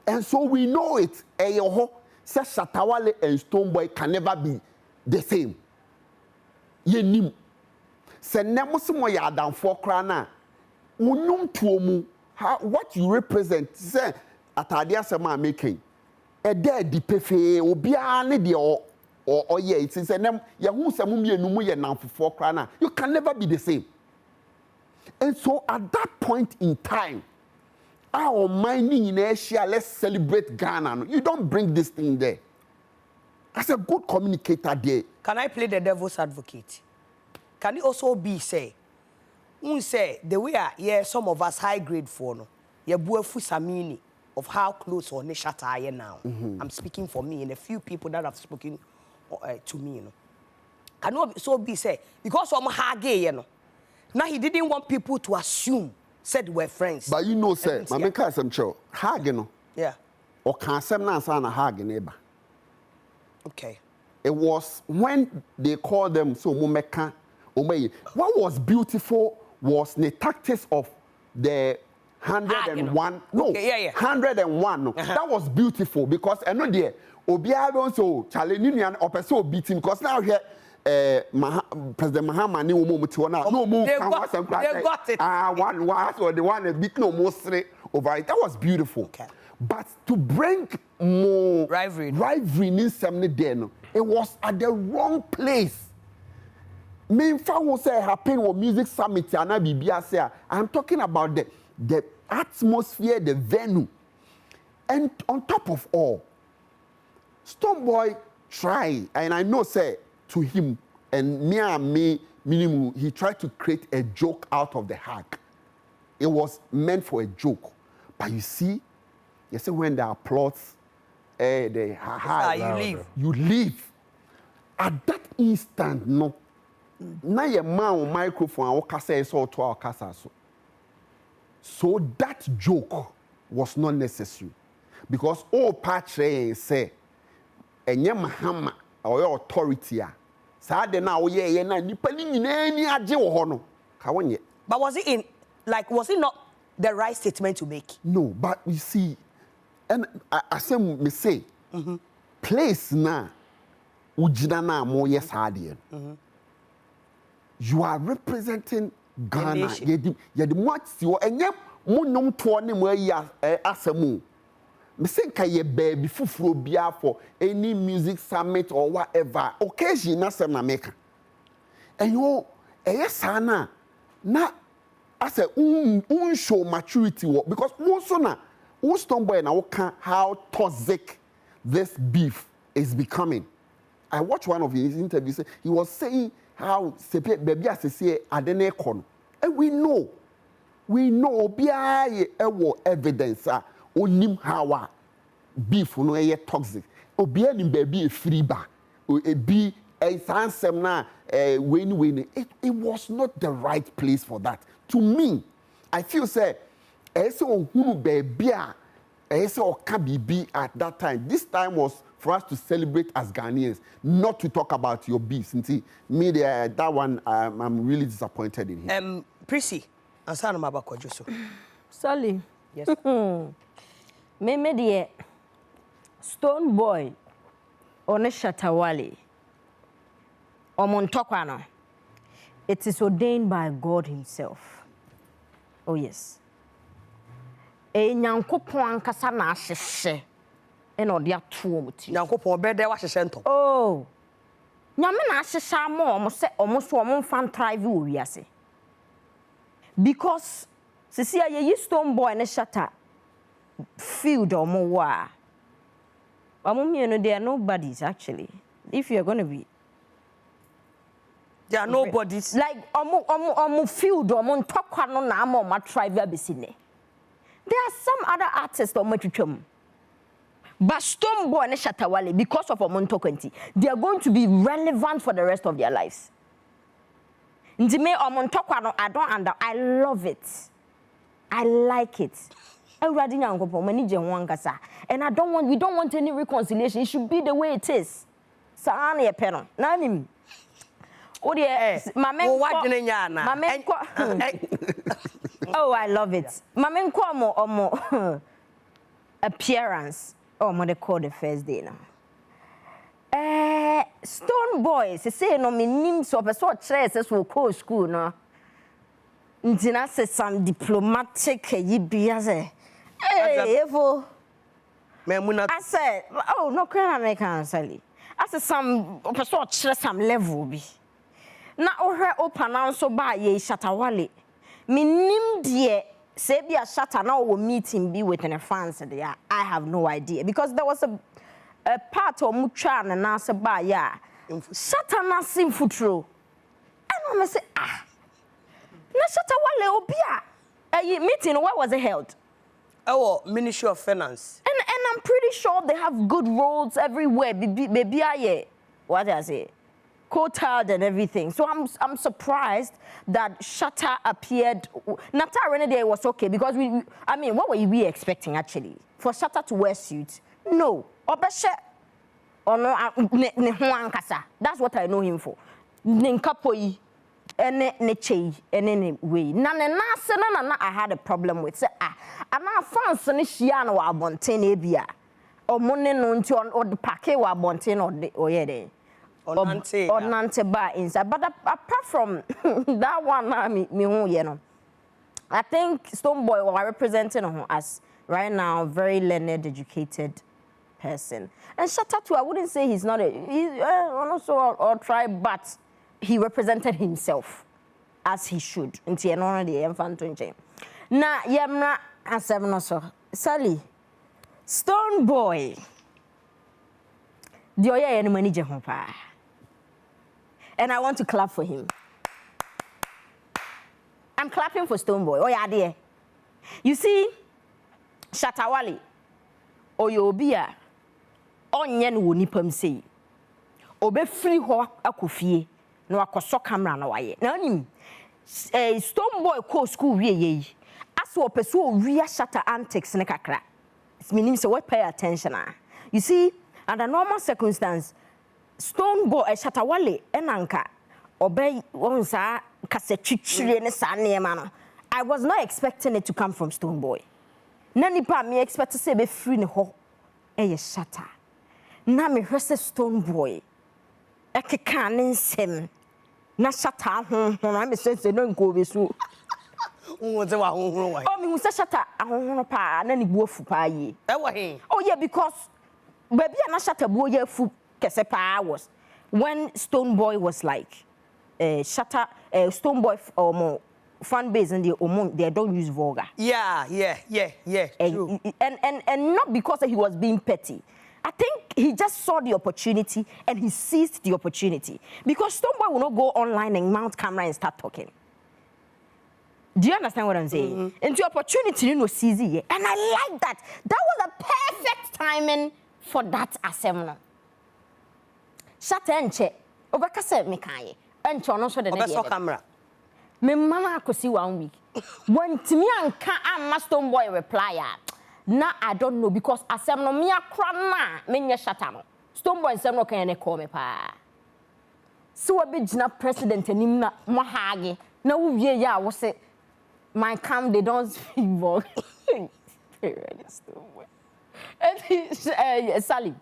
And so we know it. Says Shatta Wale and Stonebwoy can never be the same. Ye nim. Se nemo se mo ya dan for krana. Unum tuomu. What you represent. Say atade asema making. E de di pefe obia ne de or yeah it say nem ya hu se mu mienu mu ye nan for krana. You can never be the same. And so at that point in time our mining in Asia, let's celebrate Ghana. You don't bring this thing there. As a good communicator there.
Can I play the devil's advocate? Can it also be say the way some of us high grade for no, buefu samini of how close or Shatta are now. I'm speaking for me and a few people that have spoken to me, Can it also be say because I'm hagay, now he didn't want people to assume said we're friends.
But you know, sir, my man can't say, Hageno.
Yeah.
Or can't say, Hag neighbor.
Okay.
It was when they called them so Mumeka Omei. What was beautiful was the tactics of the 101. No,
okay,
101. No. That was beautiful because I know there. Obia don't so challenging or person beating because now here. President Mahama ni umu mutiona no move
they got it.
The one a bit no more straight over it. That was beautiful.
Okay.
But to bring more rivalry in some then it was at the wrong place. Me fa say happen or music summit and bibia say I'm talking about the atmosphere, the venue. And on top of all, Stonebwoy try and I know say to him and me minimum he tried to create a joke out of the hack. It was meant for a joke, but you see when there are plots, you leave at that instant. No, now your man microphone or kasa so to our kasa so that joke was not necessary because all patch say enye Mahama or authority but
was it not the right statement to make?
No, but you see, and I say place na ujina na mo yes hard. You are representing Ghana. You much you and yet munum tuone mo ya asemu. Me say kaye baby fufuro bia for any music summit or whatever occasion na sem na make. And you sana na as a show maturity because also na Stonebwoy na can how toxic this beef is becoming. I watched one of his interviews. He was saying how baby as say adene kon. And we know bia evidence onim how beef no e toxic obia nim baby e free ba e bi e sansem na when it was not the right place for that. To me, I feel say e say ohunu baby a e say oka bibi at that time. This time was for us to celebrate as Ghanaians, not to talk about your beef. Me that one I'm really disappointed in him.
Prissy, ansana mabakwajo so.
Sorry.
Yes.
Me dear. Stonebwoy or Shatta Wale or Montokwano, it is ordained by God himself. Oh yes. E nyankopon ankasa na ahyehyɛ e na ɔde ato omo ti.
Nyankopon be there wahyehyɛ nto.
Oh. Nyame na ahyehyɛ ama omo sɛ omo so omo fan thrive wo wiase. Because sisi a ye Stonebwoy ne Shatta field omo wa. They are nobodies actually. If you are going to be,
they are nobodies.
Like field talk na tribe abisine. There are some other artists but Stonebwoy and Shatta Wale, because of Omontokwanti, they are going to be relevant for the rest of their lives. I love it. I like it. And we don't want any reconciliation. It should be the way it is. Saani epeno. Nanim. Oh, I love it. Mamenko omo appearance. Oh, mo they call the first day now. Stonebwoy, say no me nim so person chess so co school no. Ntina say some diplomatic yibia say. Hey, Evo. I said, oh, no, can I Sally? I said, some person some level be. Now, her open also by ye Shatta Wale. Me nim dear, say be a Shatta now will meeting be within a fans there. I have no idea because there was a part of Muchan and answer by ya. Shatta na sim futuro. And I say, na Shatta Wale obia. A meeting, where was it held?
Our Ministry of Finance.
And I'm pretty sure they have good roads everywhere. Maybe what I say, courtyard and everything. So I'm surprised that Shatta appeared. Nata Renee was okay because I mean, what were we expecting actually? For Shatta to wear suits? No. Or no, that's what I know him for. Ninkapoi. Ene way. Na I had a problem with. Say ana fans ni shia na wa abonten e bia. Omo ne no nti on the parke wa abonten or ye dey. Onante ba inside. But apart from that one na me hu ye no. I think Stonebwoy was representing him as right now very learned, educated person. And Shatta too, I wouldn't say he's not also or try, but he represented himself as he should. Na yemna asem so. Sally, Stonebwoy. The oya any manager ho pa. And I want to clap for him. I'm clapping for Stonebwoy. Oh yeah, dear. You see, Shatta Wale, Oyobia, onyen wo nipam sei. Obe free ho akofie. No akoso camera na waye. Na nim Stonebwoy ko school wie ye. Aso opeso wi Shatta antics ne kakra. It means so what pay attention ah. You see, under normal circumstance, Stonebwoy Shatta Wale enanka obey wonsa kase twitwire ne sa neema no. I was not expecting it to come from Stonebwoy. Na nipa me expect to say be free ne ho eye Shatta. Na me hwese Stonebwoy ekeka ne nsem na Shatta honhon me sense no nko be so
won se wa honhon wa
oh me hu se Shatta honhon pa na ni bu afu pa ye
wa he
oh yeah, because baby na Shatta bu ye afu kese pa was when Stonebwoy was like Shatta Stonebwoy fan base and they don't use vulgar.
Yeah, true.
And not because he was being petty. I think he just saw the opportunity and he seized the opportunity. Because Stonebwoy will not go online and mount camera and start talking. Do you understand what I'm saying? And the opportunity, seize it. And I like that. That was a perfect timing for that assembly. Shatta enche. Obakase mekaye. Enche ono so de ne
Obeso camera.
Me mama akosi 1 week. When timi anka amma Stonebwoy reply na I don't know because asem no me akra na menye Shatta no. Stonebwoy nsem no kan ne call me pa. So we be gina president anim na mo haage na wo wie ya wo se my camp they don't speak vulgar. Sally,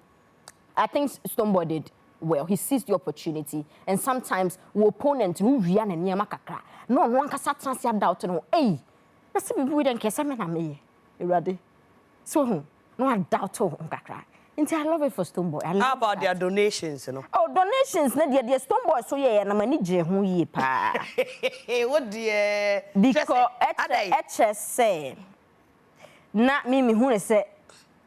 I think Stonebwoy did well. He seized the opportunity, and sometimes the opponent who ran and near Makaka. No one can sat doubt no. Hey, let's see people don't care. Some me. You ready? So no one doubt Makaka. I love it for Stonebwoy.
How about their donations, you know?
Oh, donations, na dear Stonebwoy, so yeah, na mani je hu ye pa.
What dear?
Because HS say, na me hu say,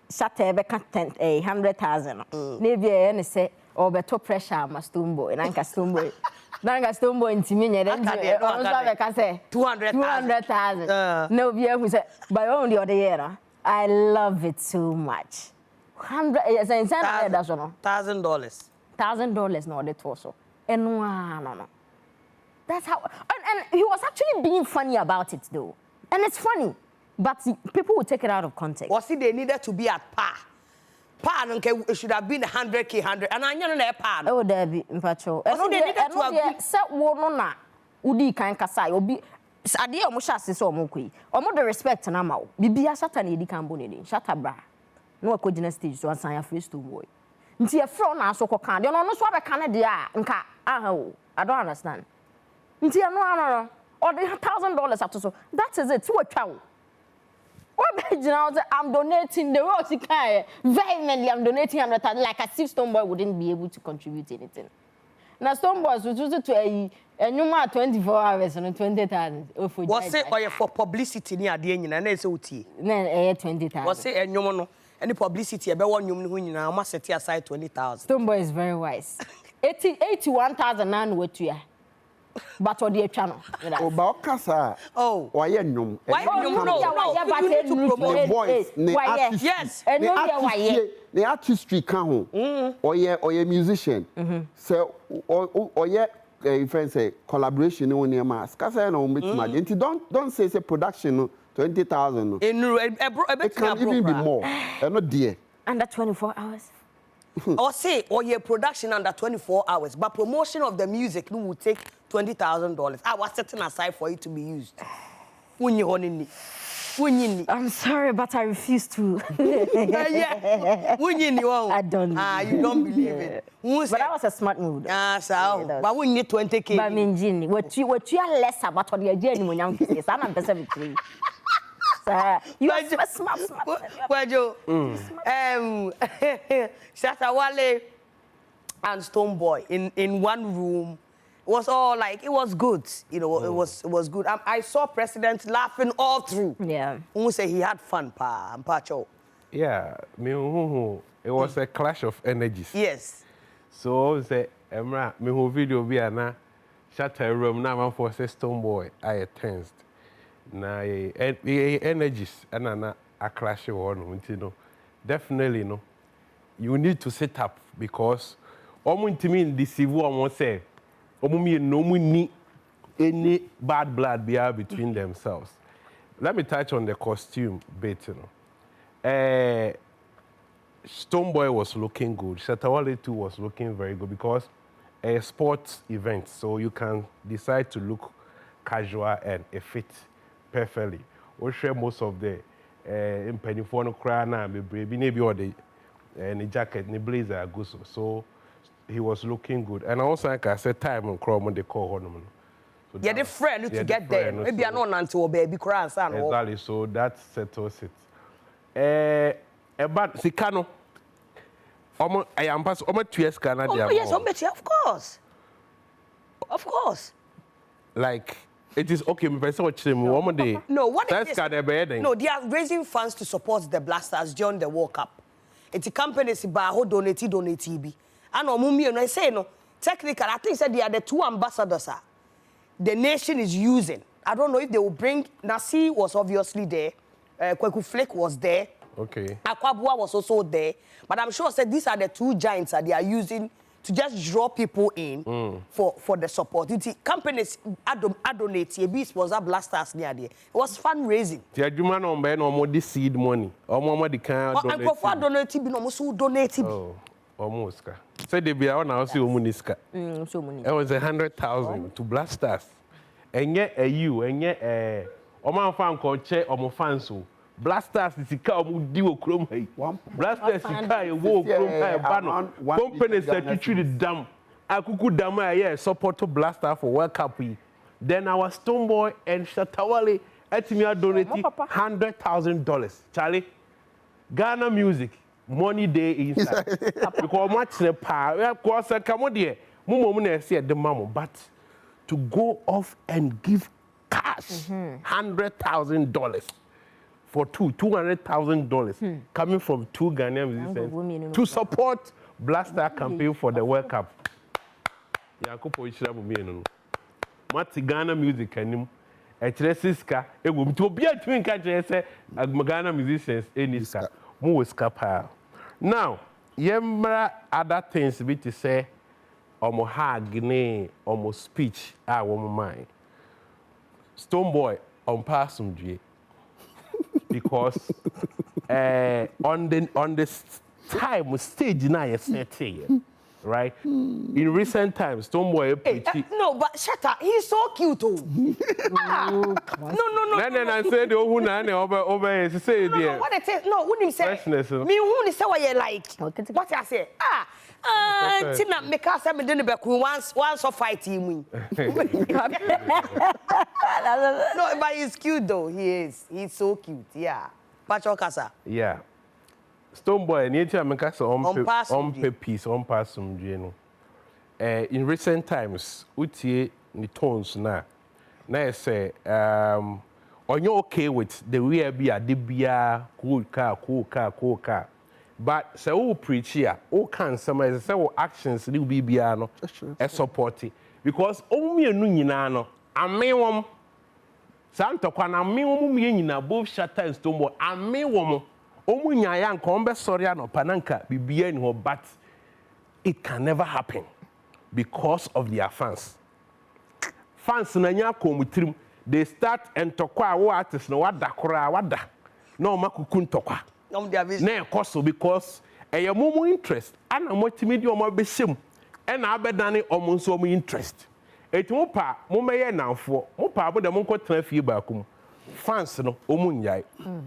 Shatta be content 100,000. Maybe I say, oh, better pressure ma Stonebwoy, nanka Stonebwoy. Nanga Stonebwoy intimi nye then I can say 200,000. No be who say, by only other year. I love it so much.
$1,000.
$1,000 no, that also. And no. That's how. And he was actually being funny about it, though. And it's funny, but people will take it out of context.
Well, see, they needed to be at par. Par, it should have been 100K, 100. And I know par.
Oh, there be, Mpacho.
And they needed to agree.
Set one na udi kan kasa obi. Ade omo shase so omo koi. Omo the respect na ma. Bibia Shatta na edi kan boni ni. Shatta bra. No akogina stage so ansan ya face Stonebwoy. Nti e fro na so koka de no so abeka na de a nka aha o. I don't understand. Nti no. Or the $1,000 after so. That is it. What twa o. I'm donating the road to carry. Vehemently, I'm donating 100,000 like as if Stonebwoy wouldn't be able to contribute anything. Now Stonebwoy was used to a number 24 hours and 20,000.
Was it or for publicity near the end and so tea?
No, 20,000.
Was it a no any publicity about one human now must set aside 20,000.
Stonebwoy is very wise. 81,000 nan what you are. But on the channel.
Oh, Baokasa.
Oh,
why no?
Why
The voice,
yes,
the artistry can or a musician. So or friends say collaboration on your mask. Kasa no meet don't say production 20,000.
It
can even be more. Not dear.
Under 24 hours.
Or say, or your production under 24 hours, but promotion of the music will take $20,000. I was setting aside for it to be used.
I'm sorry, but I refuse to.
Yeah.
I don't.
You don't believe it.
But that was a smart move.
So, but we need 20K.
But I mean, what you are less about what you're doing when you're young. I'm not the you are smart.
Well, Joe, Shatta Wale and Stonebwoy in one room. It was all like, it was good. You know, it was good. I saw President laughing all through.
Yeah.
Who say he had fun, Mpacho.
Yeah, it was a clash of energies.
Yes.
So say, Emra, me video be na Shatta room na man for say Stonebwoy I tensed. Na energies and a clash one, you know. Definitely, no. You need to set up because deceive one say. No need any bad blood between themselves. Let me touch on the costume bit, you know. Stonebwoy was looking good. Shatta Wale too was looking very good because a sports event, so you can decide to look casual and it fit perfectly. We share most of the impeniforno crana, maybe or the jacket, the blazer, guso. So he was looking good. And also, like I said, time on Chrome, they call him. So
yeah, the friend to get there. Maybe I know until baby cry.
Exactly, so that settles it. But Sikano, I am past almost 2 years.
Oh, yes, of course. Of course.
Like, it is okay, me person watch them one day.
No, what is this?
No,
they are raising funds to support the Blasters during the World Cup. It's a company who donate. And I say no. Technically, I think that they are the 2 ambassadors the nation is using. I don't know if they will bring. Nasi was obviously there. Kweku Flake was there.
Okay.
Akwabua was also there. But I'm sure that these are the 2 giants that they are using to just draw people in for the support. Companies donate a bit was a Blasters near there. It was fundraising.
The Juma no more seed money. Or more the kind
of donate.
Oh, almost. Say they be on house Muniska.
So many.
It was 100,000 to Blasters. And yet you and yet Oman fan called Che or Mofanso Blasters sika omudi okrom hai. Blasters sika e wo okrom hai bano. Companies that the dam. Akuku dam a support to Blaster for World Cup. Then our Stonebwoy and Shatta Wale Etimi donated $100,000. Charlie, Ghana music, money day inside. Because much the power, of course, come on there. Mumu say the mama, but to go off and give cash, $100,000 for $200,000 coming from 2 Ghanaian musicians to support Blaster campaign for the World Cup. Yakupo Ishrabu Mienu. Mati Ghana music and Siska, it will be a twin catcher, Ghana musicians in Iska, Muska pile. Now, yembra other things be to say, almost hag, almost speech, I woman mind. Stonebwoy on passum G. Because on the time stage now you set here. Right? In recent times, Stonebwoy
no, but Shatta, he's so cute. No.
Then I said, oh, over, say,
no, what I say, no, wouldn't say. Me, who say what you like? What I say? Tina, make us have a dinner back once or fight him. No, but he's cute though. He's so cute. Yeah. Pachokasa.
Yeah. Stonebwoy, nature make us on piece on passum no. In recent times, utie the tones na say are you okay with the way be a debia cool car. But say who preach here, who can some say actions will be no a support it. Because only a nyina no ame wom santo kwa na ame wom nyina both Shatta and Stonebwoy ame wom Omunyaya and Kombe Soria no Pananka be no, but it can never happen because of their fans. Fans nanya komutrim, they start and tokwa wo artists no wada kora wada. No makukun tokwa. Na ekoso because your mumu interest and multimedia omo besim and abedane omo nso omo interest. Etumo pa mo meye nanfo, mo pa abo de mo nkotena fie baakum. Fans no omunyai.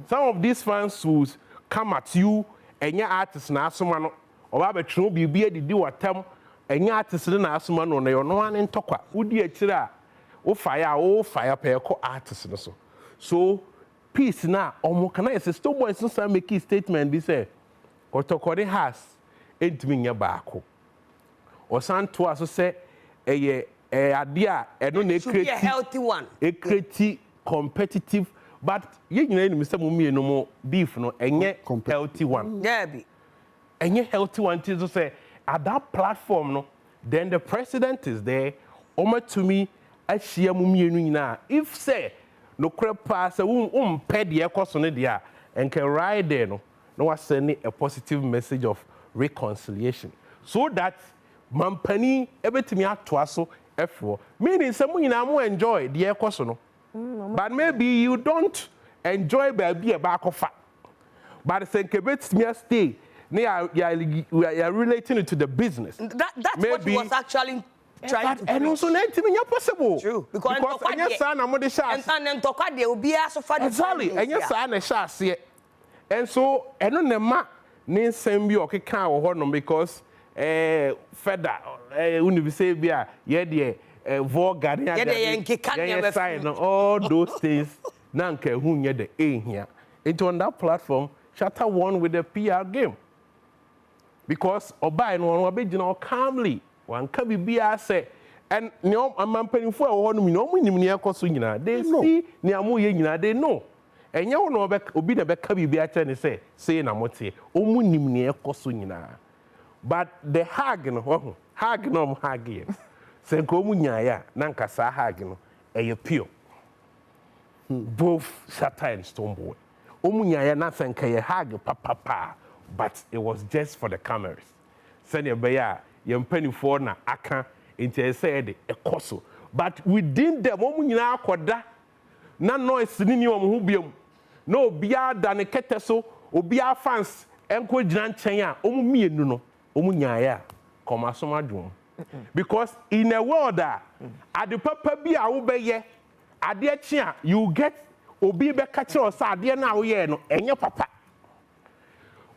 Some of these fans who come at you and your artists na asoma no oba betru bibia didi watam and your artists na asoma no na no one ntokwa udi akira wo fire pe artists no so peace na omo kana say Stonebwoy so make a statement be say kotokori has entimi nya baako osanto aso say eye ade a eno na create
a healthy one
competitive. But you know, Mr. Mumie no more beef no enye healthy one.
Yeah, be.
Enye healthy one to say at that platform no, then the president is there. Oma to me, I see a mumie no na. If say no crap pass pay the cost on it and can ride there no was sending a positive message of reconciliation. So that mampani everything ya twaso F4 meaning someone in amu enjoy the cost no. But maybe you don't enjoy baby a back of fat. But think about me stay. You're relating it to the business.
That's maybe, what he was actually trying to
and also not even possible.
True. Because
your son I'm the shots.
And then talk there will be so far.
Exactly. And your son a shot see. And so I don't know name same be okay can or because feda university be yeah vulgar sign all those things nanke hunye the here into on that platform Shatta won with the PR game because obai no one be calmly one can be say and no amampani for one no munim ne ekoso nyina they see ne amoye nyina they know enye wo no obi na be ka bi a ne say na mote omunim ne ekoso nyina but the hag no hag Senko munyaya nankasa hag no eye pure. Both Shatta and Stonebwoy. Omunyaya na senka ye hag papa but it was just for the cameras. Send beya yempani na aka into said a koso. But within them omunyina akoda na noise ni omu biom. No bia da ne keteso obia fans enko gina nchen a omu mienu no omunyaya komasoma dwom. Because in a world at the papa be a ubeye, at the chia, you get obi be ka kire osa ade na wo ye no enye papa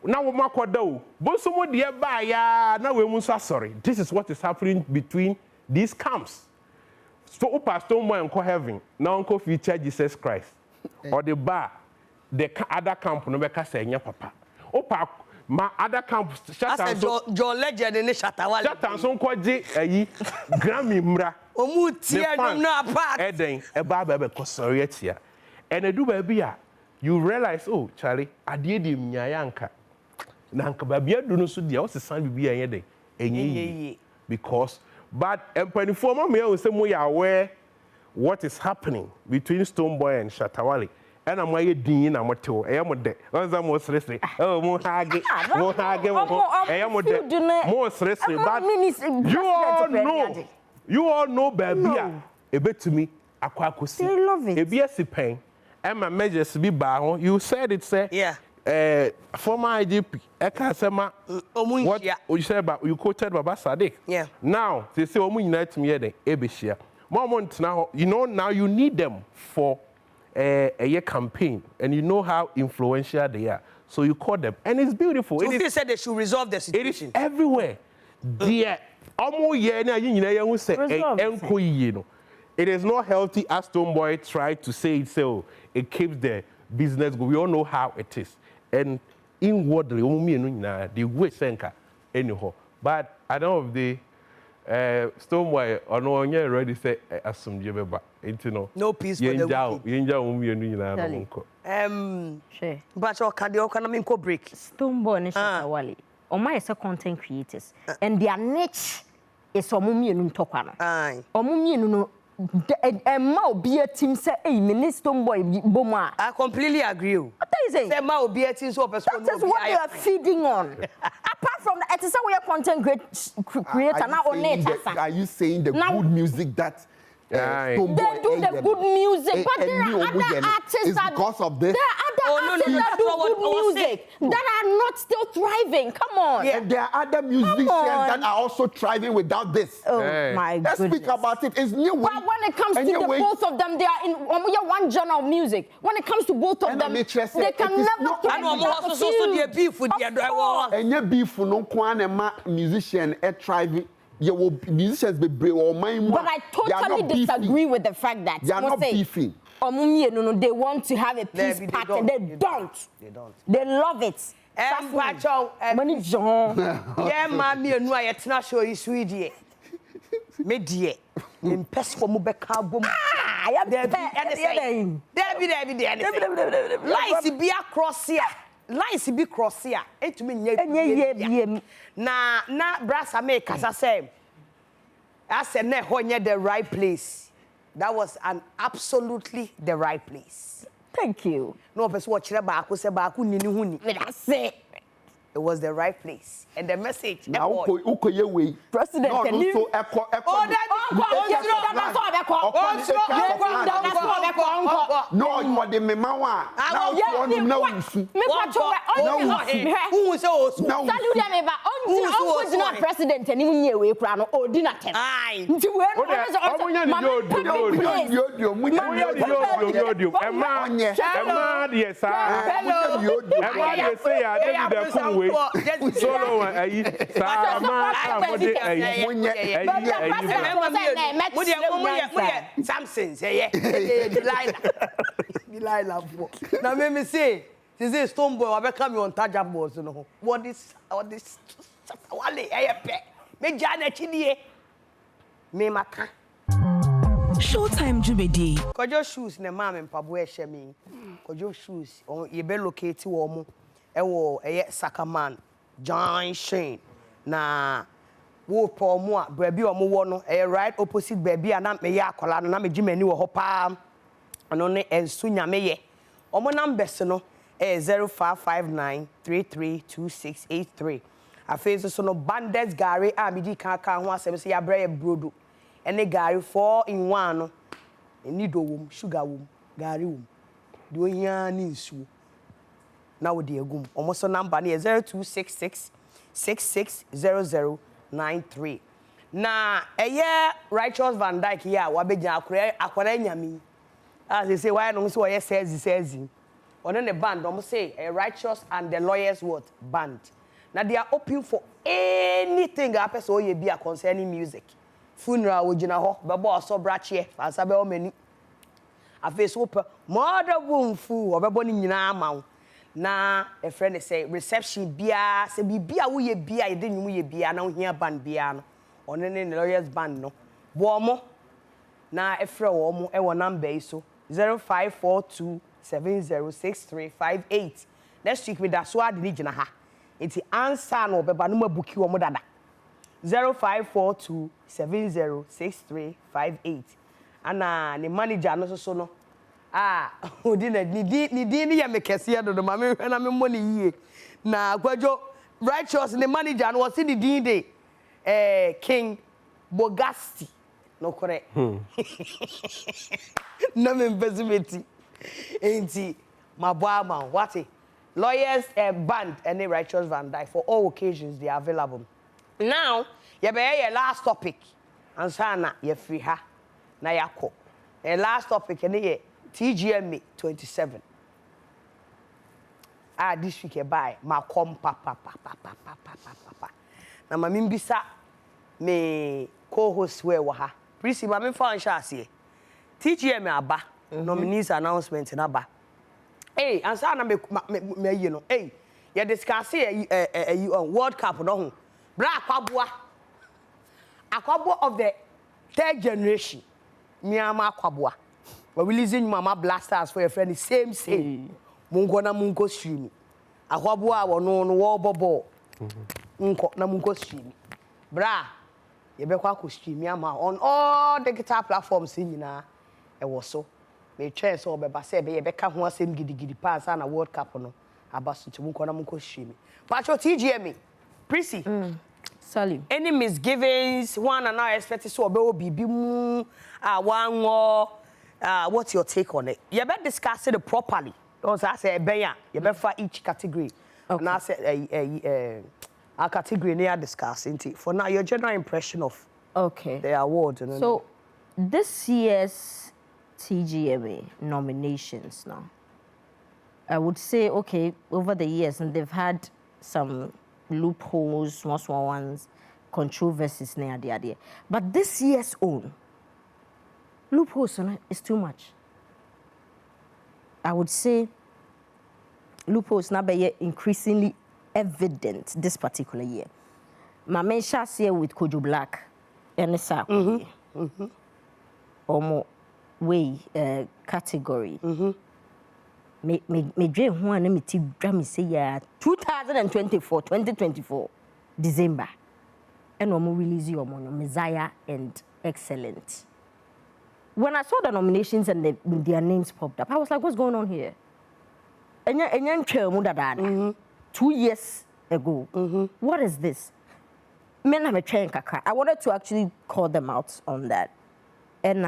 na wo makoda o bonso mo de ba ya na we mu so sorry. This is what is happening between these camps. So pastor mo enko heaven na onko feature Jesus Christ or the bar the other camp no be ka say enye papa opa ma other camp Shatta so
John Legend ni Shatta Wale
Shatta so kwaje ayi Grammy mra
omu tie no na apart
eden e ba be ko sorry atia and edu ba bia you realize oh Charlie adie di mnyaya nka na nka ba bia du no so dia o sesan bibia enye den enye because but empanifo ma me o say mo ya aware what is happening between Stonebwoy and Shatta Wale. And I'm why din na moto e mo de onza mo sresre oh mo hage mo de mo sresre but you all know baby e betumi akwa akosi e bi asipen and my measures be ba ho you said it say former IGP eka sema what you said about you quoted Baba Sadiq now they say omu nyina tumi ye den e be hia mo ntena ho you know now you need them for a year campaign and you know how influential they are. So you call them and it's beautiful.
So they said they should resolve the situation.
It is everywhere. It is not healthy as Stonebwoy tried to say it, so it keeps the business going. We all know how it is. And inwardly, the way senka anyhow. But I don't know if the Stonebwoy or no one already say assume jebeba.
No peace for the
Sure.
But you can break.
Stonebwoy and Shatta Wale. Oma is a content creators. And their niche is omumi enu ntokwa no. Omumi enu no ma obi a team say hey Minister Stonebwoy bomo a.
I completely agree.
What are you saying?
Say ma obi a team so person.
That is what they are feeding on. Apart from that, it is we are content creator now on it.
Are you saying the good music that
they do the good music, but there are other artists that
because of this.
There are other artists that do good music that are not still thriving. Come on.
And there are other musicians that are also thriving without this.
Oh my goodness.
Let's speak about it. It's new.
But when it comes to the both of them, they are in one genre of music. When it comes to both of them, they can never thrive without a few.
And your beef for no one musician thriving. Musicians be brave or mind.
But I totally disagree with the fact that
they are not beefing.
They want to have a peace party. They don't. They love it. Money John.
Yeah, mommy, and why it's not sure you sweetie. Me dear, in Pesco Mubeka boom. There be lies be across here. Lies be cross here. It mean na brasa make as I say. I said ne honye the right place. That was absolutely the right place.
Thank you.
No person watch baako se baako nini huni.
That's it.
It was the right place. And the message.
Now, President,
no,
you are the memawa.
President and
solo ayi sama amode ayi
Samson say Delilah now me say this Stonebwoy we come on touchables no what this Wale ayepe me jana chidie me maka
Showtime Jubedi
kojo shoes ne ma me mpabo e hye me kojo shoes ye be locate wo mo ewo Sakaman John Shane na wo po mo a baabi o mo wo no right opposite baabi a na me ye akola no na me gimani wo ho pa ano ne ensu nyame ye o mo numbers no 0559332683 afezo so no bandits gari a me di kan ho asem se ya bra brodo ene gari 4 in 1 no eni do wom sugar wom gari wom de ohia ni nsuo now the agum almost number near 0266660093 na righteous Van Dyke here wabeja akwara nyami As they say, why don't so yes says. On the band, don't say a righteous and the lawyers what band. Now they are open for anything that happens so you be a concerning music. Funeral with ho, babo so brachie, fasabe o many. A face open, mother womb fool, or babo ni nyina na a friend say reception bia, say bia we bia, you didn't we bia, now here band bia no. On the lawyers band no. Bomo na a friend womo e one number so 0542706358. Next week with that sword region ha. It's the answer no beba no mabuki wo dada. 0542706358. Ana the manager no so no. Odi na ni ya mekese do ma me hwe na me money yie. Na Gwajo righteous the manager no was the din dey King Bogasti. No correct. No me investment. Enti mabwa what lawyers band any righteous Van Dyke for all occasions they are available. Now you be your last topic ansana you free ha na yako. The last topic any TGMA 27. This week buy ma come papa. Na ma mimbisa me co-host we wa ha. Prisi ma me fa ansha ase. TGMA aba nominees announcement na ba. Hey, answer na me you know. Hey, you discuss World Cup no ho. Bra Akwaboa of the third generation. Miama Akwaboa. We releasing Mama Blasters for your friend same. Mungo na mungo stream. Akwaboa wo no wo bobo. Nko na mungo stream. Bra, you be kwa ko stream Miama on all digital platforms nyina e wo so. Me try so obeba say be ka ho asem gidigidi pass na World Cup no abaso ti munko na munko hwemi pacho TGMA Prissy
Sally
any misgivings one and now expect so obe obibi mu wanwo what's your take on it you better discuss it properly don't say ben ya you better for each category okay. Now say a category near discussing for now your general impression of the award
so this year's TGMA nominations now. I would say, okay, over the years, and they've had some loopholes, small ones, controversies near the idea. But this year's own loopholes is too much. I would say loopholes now be increasingly evident this particular year. My mention here with Kojo Black and the way category. Me dream one me ti drum say ya 2024 December. And we release your Messiah and Excellent. When I saw the nominations and their names popped up, I was like, what's going on here? And 2 years ago. What is this? I wanted to actually call them out on that. And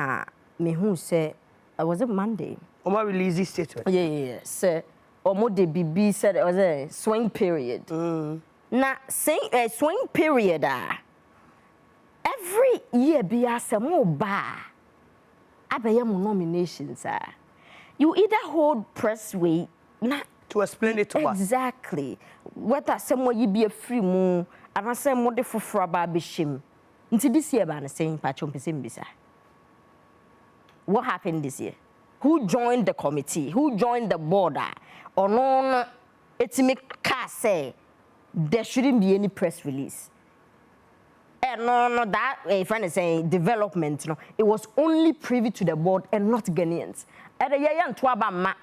me who say was it Monday?
Oma release this statement.
Yeah. Say Omo de BB said it was a swing period. Now saying a swing period every year be as a more bar. Abayam nominations you either hold press week not
to explain it to us.
Exactly. Whether someone you be a free moon and I say more de for bishim. Until this year ban saying patchon bisa. What happened this year? Who joined the committee? Who joined the board? Or no, it's me say there shouldn't be any press release. And no, that if I'm saying development, no, it was only privy to the board and not Ghanaians. And the young twaba ma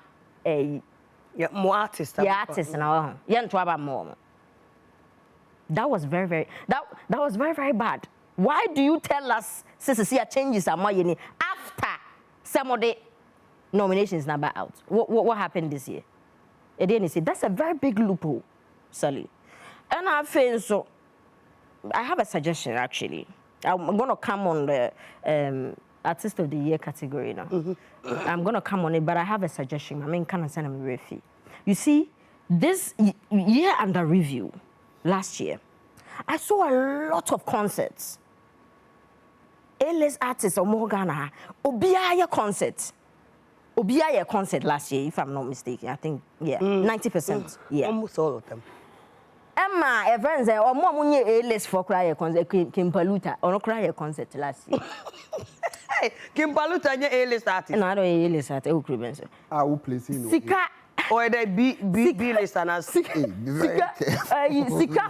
more artists.
Yeah, artists now. Young twaba more. That was very that was very bad. Why do you tell us CCC changes are more after some of the nominations number out? What happened this year? It didn't say that's a very big loophole, Sally. And I feel so. I have a suggestion actually. I'm gonna come on the Artist of the Year category now. I'm gonna come on it, but I have a suggestion. I mean, can I send them a refi? You see, this year under review, last year, I saw a lot of concerts. A-list artists or more Ghana, Obiaya concerts. Obia your concert last year, if I'm not mistaken. I think 90%. Yeah.
Almost all of them.
Emma, a friend said, "Oh, mom, you A-list for cry concert, Kim Paluta, or no cry concert last year."
Hey, Kim Paluta, your A-list artist.
No, I don't A-list at Okribens.
I will place in.
Sika.
Or they B-list and as
Sika,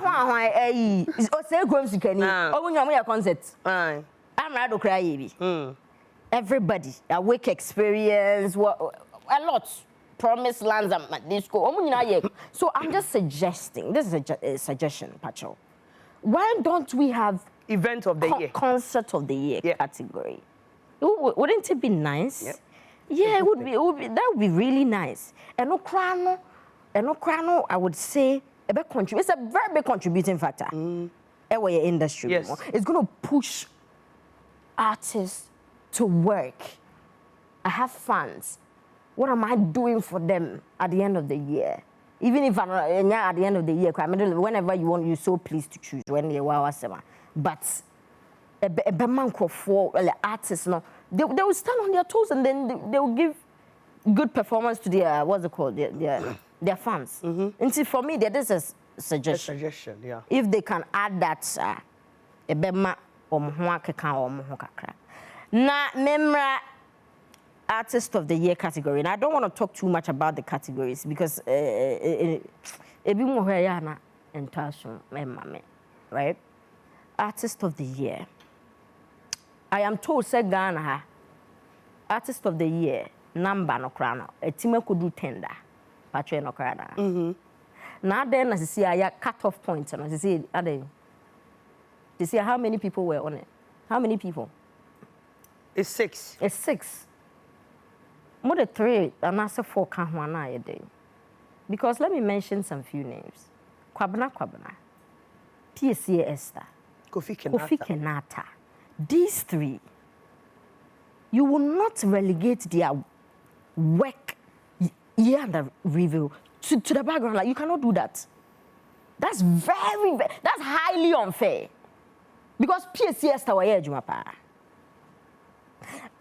why, or say, Grumsicani, or when you're a concert. I'm not to cry. Everybody, a wake experience, a lot. Promised lands and disco. So I'm just suggesting, this is a suggestion, Pacho. Why don't we have
event of the year,
concert of the year category? Wouldn't it be nice?
Yep.
Yeah, it would be. That would be really nice. And no crano, I would say, it's a very big contributing factor. Your industry.
Yes.
It's going to push artists to work. I have fans. What am I doing for them at the end of the year? Even if I'm not at the end of the year, whenever you want, you're so pleased to choose when you're but a man for artists, no, they will stand on their toes and then they will give good performance to their what's it called, their fans. And see, for me, there is a suggestion.
Yeah.
If they can add that, a bema na memra Artist of the Year category, and I don't want to talk too much about the categories because right? Artist of the Year. I am told say Ghana Artist of the Year number no krana. A team could do tender. Patche no krana. Now then, as you see, I cut off points and as you see, you see how many people were on it. How many people?
It's 6.
It's 6. More than 3 and answer 4 a day. Because let me mention some few names. Kwabena, PSA Esther,
Kofi
Kenata. These 3, you will not relegate their work year under review to the background. Like, you cannot do that. That's that's highly unfair. Because PSA Esther were here, Jumapa.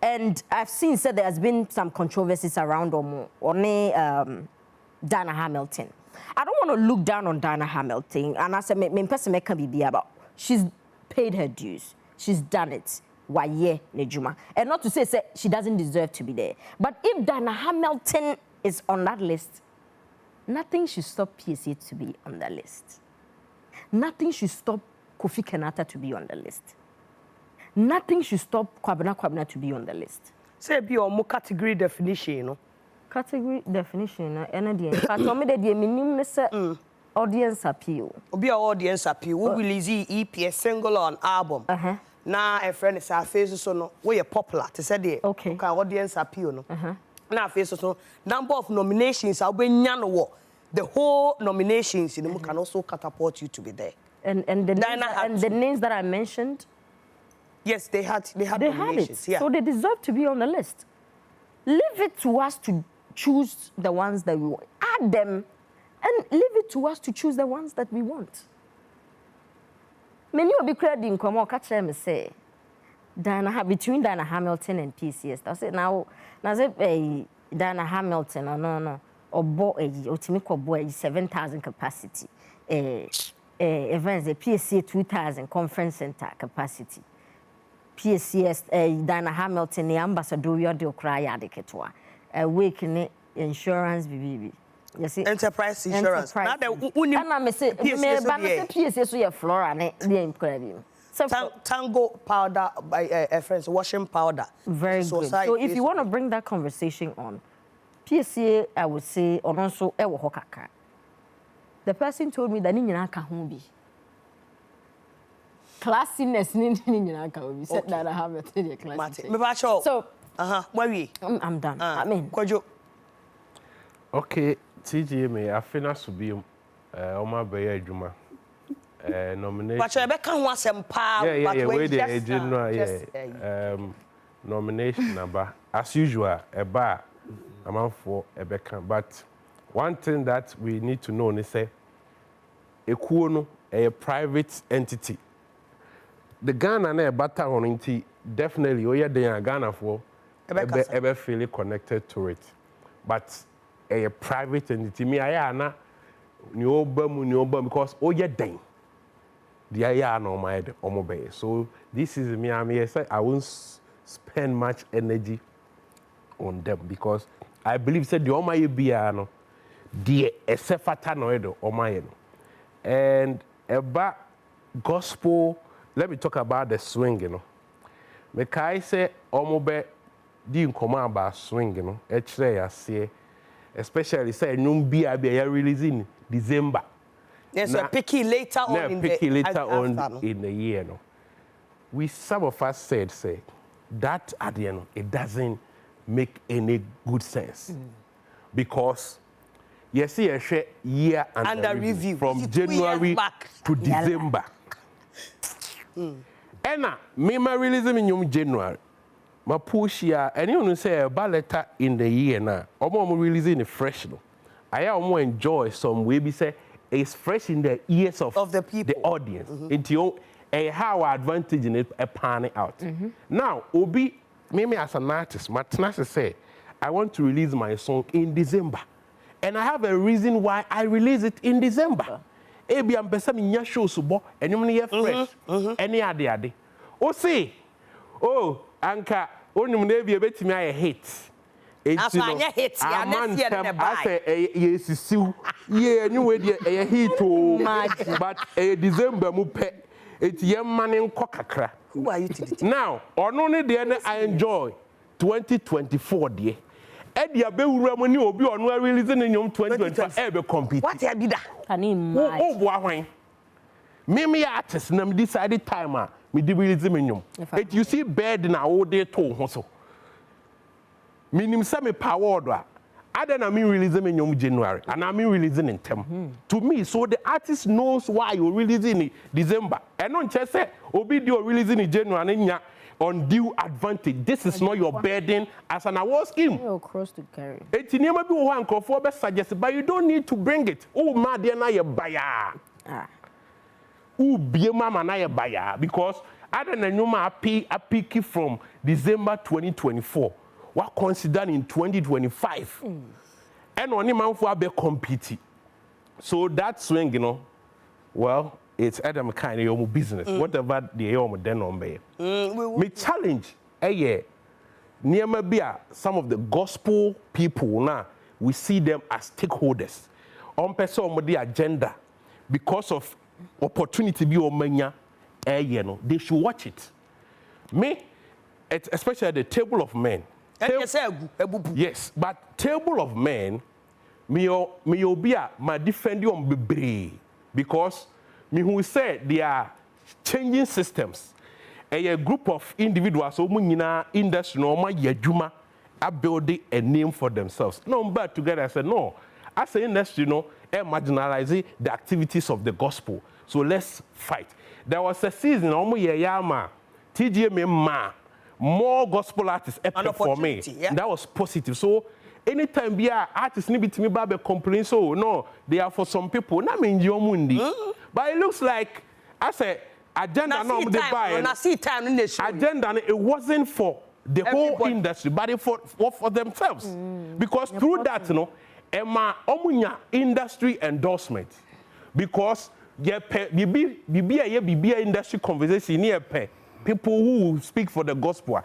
And I've seen said there has been some controversies around Diana Hamilton. I don't want to look down on Diana Hamilton. And I said, my person can be about. She's paid her dues. She's done it. Why Nejuma. And not to say she doesn't deserve to be there. But if Diana Hamilton is on that list, nothing should stop PSA to be on the list. Nothing should stop Kofi Kenata to be on the list. Nothing should stop Kwabena to be on the list.
Say be more category definition, you know.
Category definition, audience appeal.
Be an audience appeal. We release EP, a single or an album. Now a friend is our face so no. We are popular. To say the
okay.
Audience appeal no. Now face so number of nominations. I'll be the whole nominations. You know, can also catapult you to be there.
And the names that I mentioned.
Yes, they had nominations.
Yeah. So they deserve to be on the list. Leave it to us to choose the ones that we want. Add them and leave it to us to choose the ones that we want. Many will be crediting come on, catch them say between Diana Hamilton and PCS. I said now say Diana Hamilton no or boy Otimiko boy 7,000 capacity. Events a PSA 2,000 conference center capacity. PSCS, Diana Hamilton, the ambassador, the Okraya, the Ketua, Awakening Insurance, BBB. You see,
Enterprise Insurance.
Now the PSCS, we have Flora, the incredible.
Tango powder by friends, washing powder.
Very good. So if you want to bring that conversation on, PSA, I would say, or also Ewo Hokaka. The person told me that Nina Kahumbi. Classiness in said that I have a class. So, I'm done. I mean,
okay, TGMA, I finished to be on my Bay Juma nomination.
But I can't want some power.
Yeah, wait there, nomination number. As usual, a bar amount for a becan. But one thing that we need to know is say a private entity. The Ghana na bata on definitely we are Ghana for ever feel connected to it. But a private entity, me, I am because you're dying. The aya no my omobey. So this is me. I won't spend much energy on them because I believe said the Oma Biano, the Esefata noedo Omayeno. And about gospel, let me talk about the swing, you know. Mekai say Omobe didn't come about swing, you know. I say, especially say Numbia be releasing December.
Yes, so picky later on in
in the year, no. We some of us said say that at the end it doesn't make any good sense because you see a year under review from January to December. Ena me releasing in January. Ma push ya and you say a letter in the year now. Omo releasing fresh no. I almost enjoy some way be say it's fresh in the ears of the people, the audience. Into how advantage in it a panning out. Now, Obi, maybe as an artist, my tenacity say, I want to release my song in December. And I have a reason why I release it in December. Ebi am pesa mi nya show subo, and you fresh. Any ade. O say, oh, anka, only maybe a bit me a hit.
That's why I hit ya next year in the
buy. Yes, yeah, anyway, a hit but a December mupe. It's young man in Kokakra.
Who are you today?
Now, on only the end I enjoy 2024 dear. Eddie Abewu when you be on releasing in 2025 ever compete.
What have you done?
Oh, why? Me artist na me decided time me di release me. It you see bed na all day to so. Minim say me power order. Other than me releasing in January and I mean releasing in Tem. To me, so the artist knows why you're releasing in December. And not just say, Obidio releasing in January and undue advantage. This is not your burden as an award scheme.
You're cross to carry.
It's never be one for best suggested, but you don't need to bring it. Oh, my dear, na ye buyer. Oh, be mama na ye buyer because other than you ma pick from December 2024. What considered in 2025 and only man for be compete. So that swing, you know, well, it's Adam kind of your business. Whatever the yom then on me. Me challenge near maybe some of the gospel people now we see them as stakeholders on person the agenda because of opportunity be on mania you know, they should watch it. Me, especially at the table of men. Yes, but table of men, me obia my defend you on bebre because me who said they are changing systems. A group of individuals so munina industry no ma yadwuma are building a name for themselves. No, but together I said no. As an industry no marginalizing the activities of the gospel. So let's fight. There was a season almost yama TGM ma more gospel artists for me. Yeah. That was positive. So anytime be artists need to me babe complain so no, they are for some people. Not mean mundi. But it looks like I said agenda no the buy. Agenda it wasn't for the whole industry, but it for themselves. Because through that, you know, Emma omunya industry endorsement. Because be industry conversation near pay. People who speak for the gospel,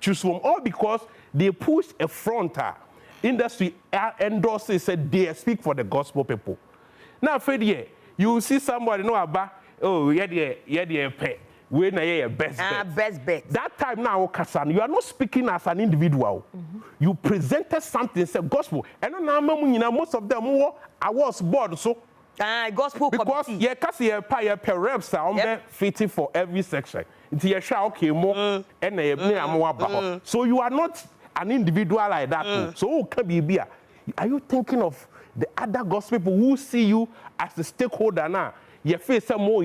choose from all because they push a frontal industry endorses said they speak for the gospel people. Now, Fred, you see somebody know about pay. When I best bet.
Best bet.
That time now, Kassan, you are not speaking as an individual. You presented something, said gospel, and now most of them I was bored so.
Gospel
because you can see a per reps are fitting for every section. It's okay more and so you are not an individual like that. So can be are you thinking of the other gospel people who see you as a stakeholder now? You face some more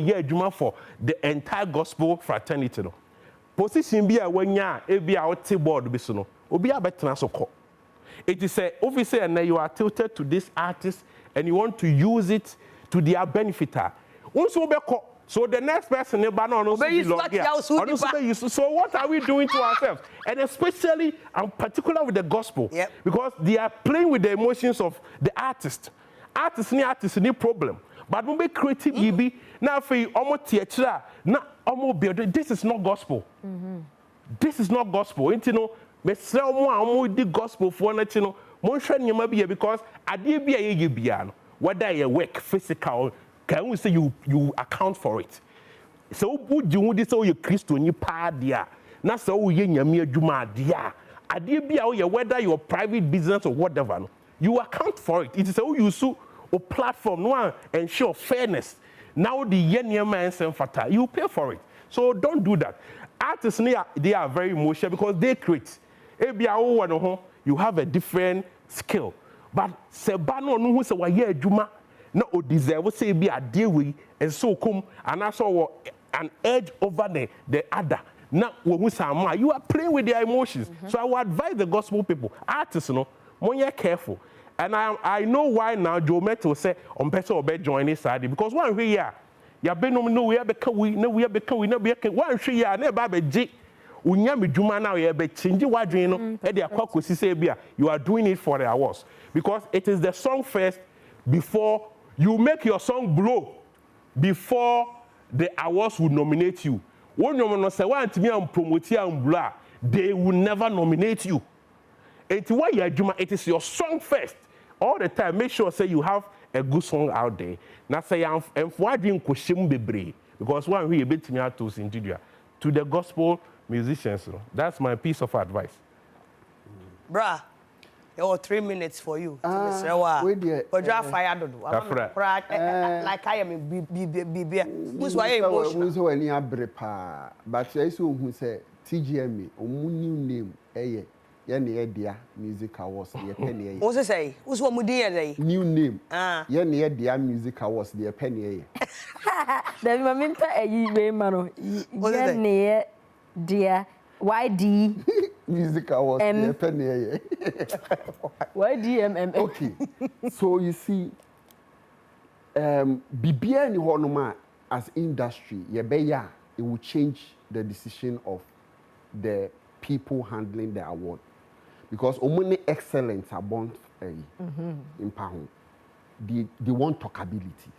for the entire gospel fraternity. Position be a when ya be out board be so no. Obi a better so call. It is a officer and you are tilted to this artist and you want to use it to their benefit. Once you So the next person never know so what are we doing to ourselves? And especially and particular with the gospel, because they are playing with the emotions of the artist. Artists need problem. But when we creative be now for almost theater, now almost build. This is not gospel. This is not gospel. You know, me say almost the gospel for you know. Because whether you work physical, can we say you account for it? So would you this all your Christian you padia? Not so you nyame adwuma dia. Ade bia wo whether your private business or whatever, you account for it. It is how you sue a platform no ensure fairness. Now the nyame and fata, you pay for it. So don't do that. Artists they are very emotional because they create. You have a different skill. But sebano no who say wa ye adwuma na o deserve say be a deal we and so come and also an edge over the other. Now you are playing with their emotions. So I would advise the gospel people, artists, you know, more careful. And I know why now Joe Meto say on person or join this side because one here you been no we become we no one here never be unyame dwuma na ye be change wadwen no e de akwakosi say bia you are doing it for the awards because it is the song first before you make your song blow before the awards will nominate you. When you no say want me am promote am blow they will never nominate you. It why you dwuma it is your song first all the time. Make sure say you have a good song out there. Na say am wadwen kwhyem bebre because one we betimi atos into to the gospel musicians. That's my piece of advice.
Bruh, there were 3 minutes for you. But you are fired. Like I am in BB. Who's why emotional?
But I saw who said TGME, a new name, Yenia Music Awards, the penny.
What's it say? Who's one Mudia?
New name. Yenia Music Awards, the penny.
Then Mamita, a ye man, Yenia. Dear YD
Music Awards, the penny.
YDMM.
Okay, so you see, BBA ni honoma as industry, it will change the decision of the people handling the award because only excellence are born in Pahon. They want talkabilities.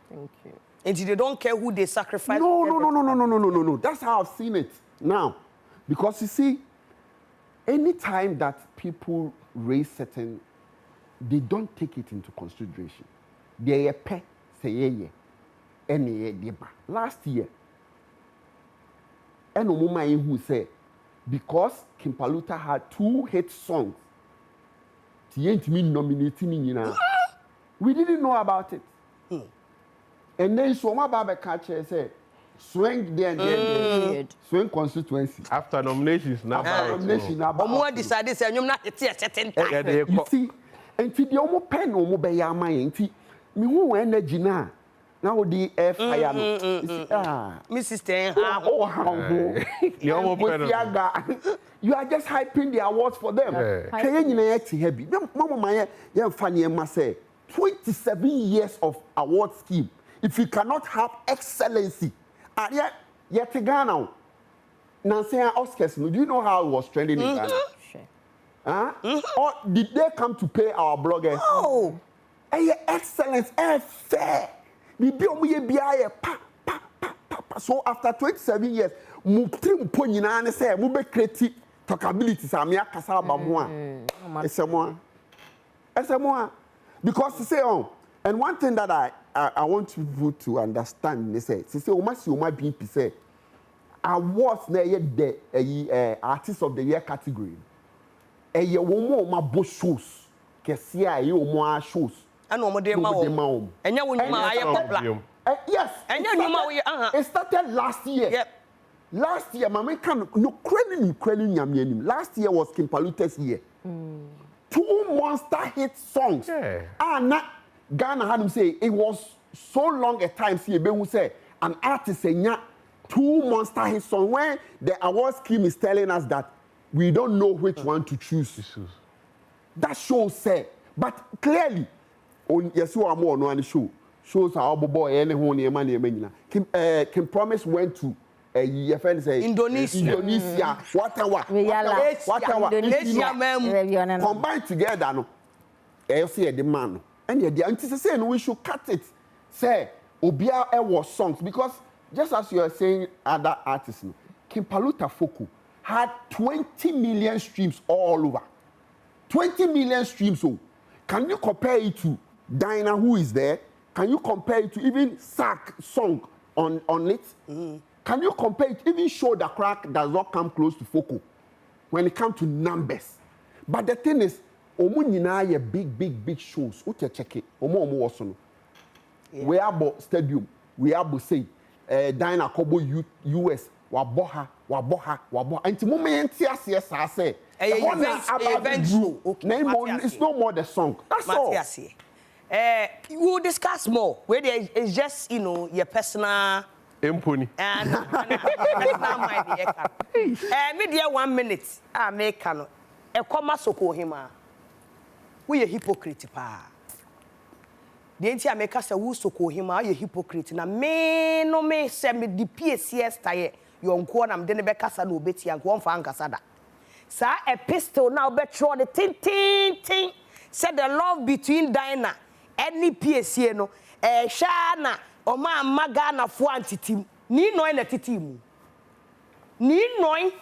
Thank you. And they don't care who they sacrifice.
No. That's how I've seen it now. Because you see, anytime that people raise certain, they don't take it into consideration. They pay, say, last year, and who said, because Kimpaluta had 2 hit songs, me nominating me, we didn't know about it. And then so my Baba catcher said, swing there, swing constituency.
After nominations, now
decided say I'm not a certain time.
You see, and to the omo pen omo be ya man, me who energy now. Now the fire
Mrs. Ten,
you are just hyping the awards for them. Can you heavy? Mama my young funny must say 27 years of award scheme. If you cannot have excellency, yet Ghana, Nancy Oscars, do you know how it was trending in Ghana? Or did they come to pay our bloggers?
Oh,
excellence, fair. So after 27 years, Muprim Ponina say, Mube creative talkability, Samia Casaba Moa. It's because you say, and one thing that I want people to understand, they say, you might be say, awards the artist of the year category. A year one more boss shows, Kessia, you more shows.
And no more and you will
yes,
and you
it started last year.
Yep.
Last year, Mama can no credit. Last year was Kimpaluta's year. 2 monster hit songs. Not Ghana had him say it was so long a time. See, who say an artist saying 2 monster hit songs when the award scheme is telling us that we don't know which one to choose. That show said, but clearly, on yes, you are more on the show. shows our boy any who near money menina. Kim Promise went to your friend say Indonesia. What combined together no. I see a demand. And the anti say we should cut it. Say Obia was songs because just as you are saying other artists, Kim Paluta Foku had 20 million streams all over. 20 million streams. So can you compare it to Dinah who is there? Can you compare it to even Sack song on it? Can you compare it even Show the Crack does not come close to Foku when it comes to numbers? But the thing is, omo nyina ye big shows. Uche check it. Omo also no. We are stadium. We are say Dinah Kobo US. Waboha. And to moment yes I say. It's no more the song. That's all.
We'll discuss more. Where there is just your personal
Impony.
And personal mind. Media 1 minute. I make a comma soko hima. We a hypocrite pa. The entire make us a woo soko hima. You hypocrite. Na me no me send me the PCS tie. You unko am den be kasa no beti and one for ankasada. Sa a pistol now betro the tin said the love between Dinah any PSC no Shana or ma magana fo antitim ni no na titimu ni no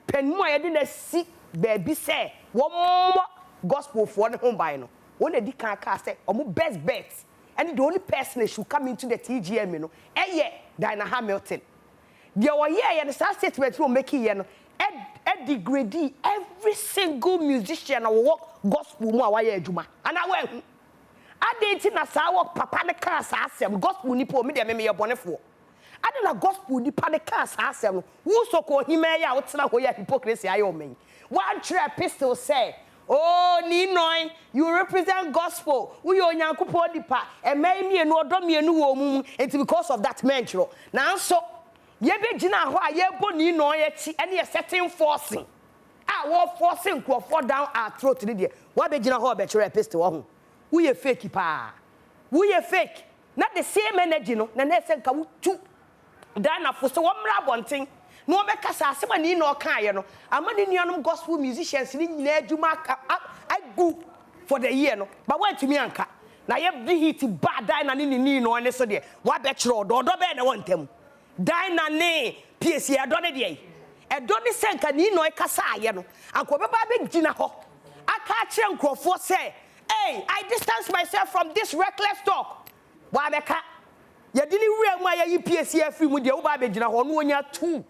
penmu ayede na si baby say one gospel for the home by no when they can say omo best bet and the only person that should come into the TGM no Dinah Hamilton. There were the statement will make it degrade every single musician or work gospel more why juma. And I went I didn't na saw papa the class asem gospel nipo me dem me bone for. I don't gospel nipa the class asem who so ko him ya outsna ho ya hypocrisy ayo men. One try pistol say oh ni noi you represent gospel we onyankopon nipa e mai me no odom me no wo mu because of that man chro. Now so ye be gina ho a ye bo ni no ye chi ene ye setting forcing wo forcing crowd down our throat ni de wa be gina ho be chere pistol ho wo ye fake pa wo ye fake na the same energy no na say nka wo tu Dinah fo so wo mra bonten no be kasa asema ni no kan ye no amani nuanom gospel musicians ni nyina adwuma agu for the year no but when to me anka na ye be hit bad Dinah ni no ne so de wa be chere odo be na wontam Dinah ne PSC adone de edone senka ni no kasa aye no akobe ba be gina ho aka kire nkrofo say hey I distance myself from this reckless talk wa be ka ye dini wura mu aye PSC afri mu de wo ba be gina ho no onya 2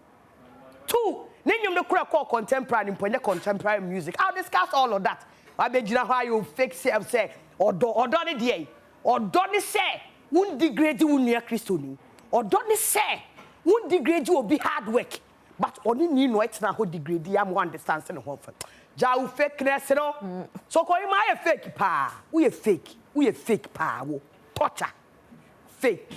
ne nyum de kura call contemporary mponye contemporary music I'll discuss all of that wa be gina ho you fake self say odo ne de odo ne say won degrade won nua Kristo ni odo ne say won degrade will be hard work but oni ni no etna ho degrade am one distance no ho fa ja u fakeness no so ko you my fake pa we fake pa wo torture fake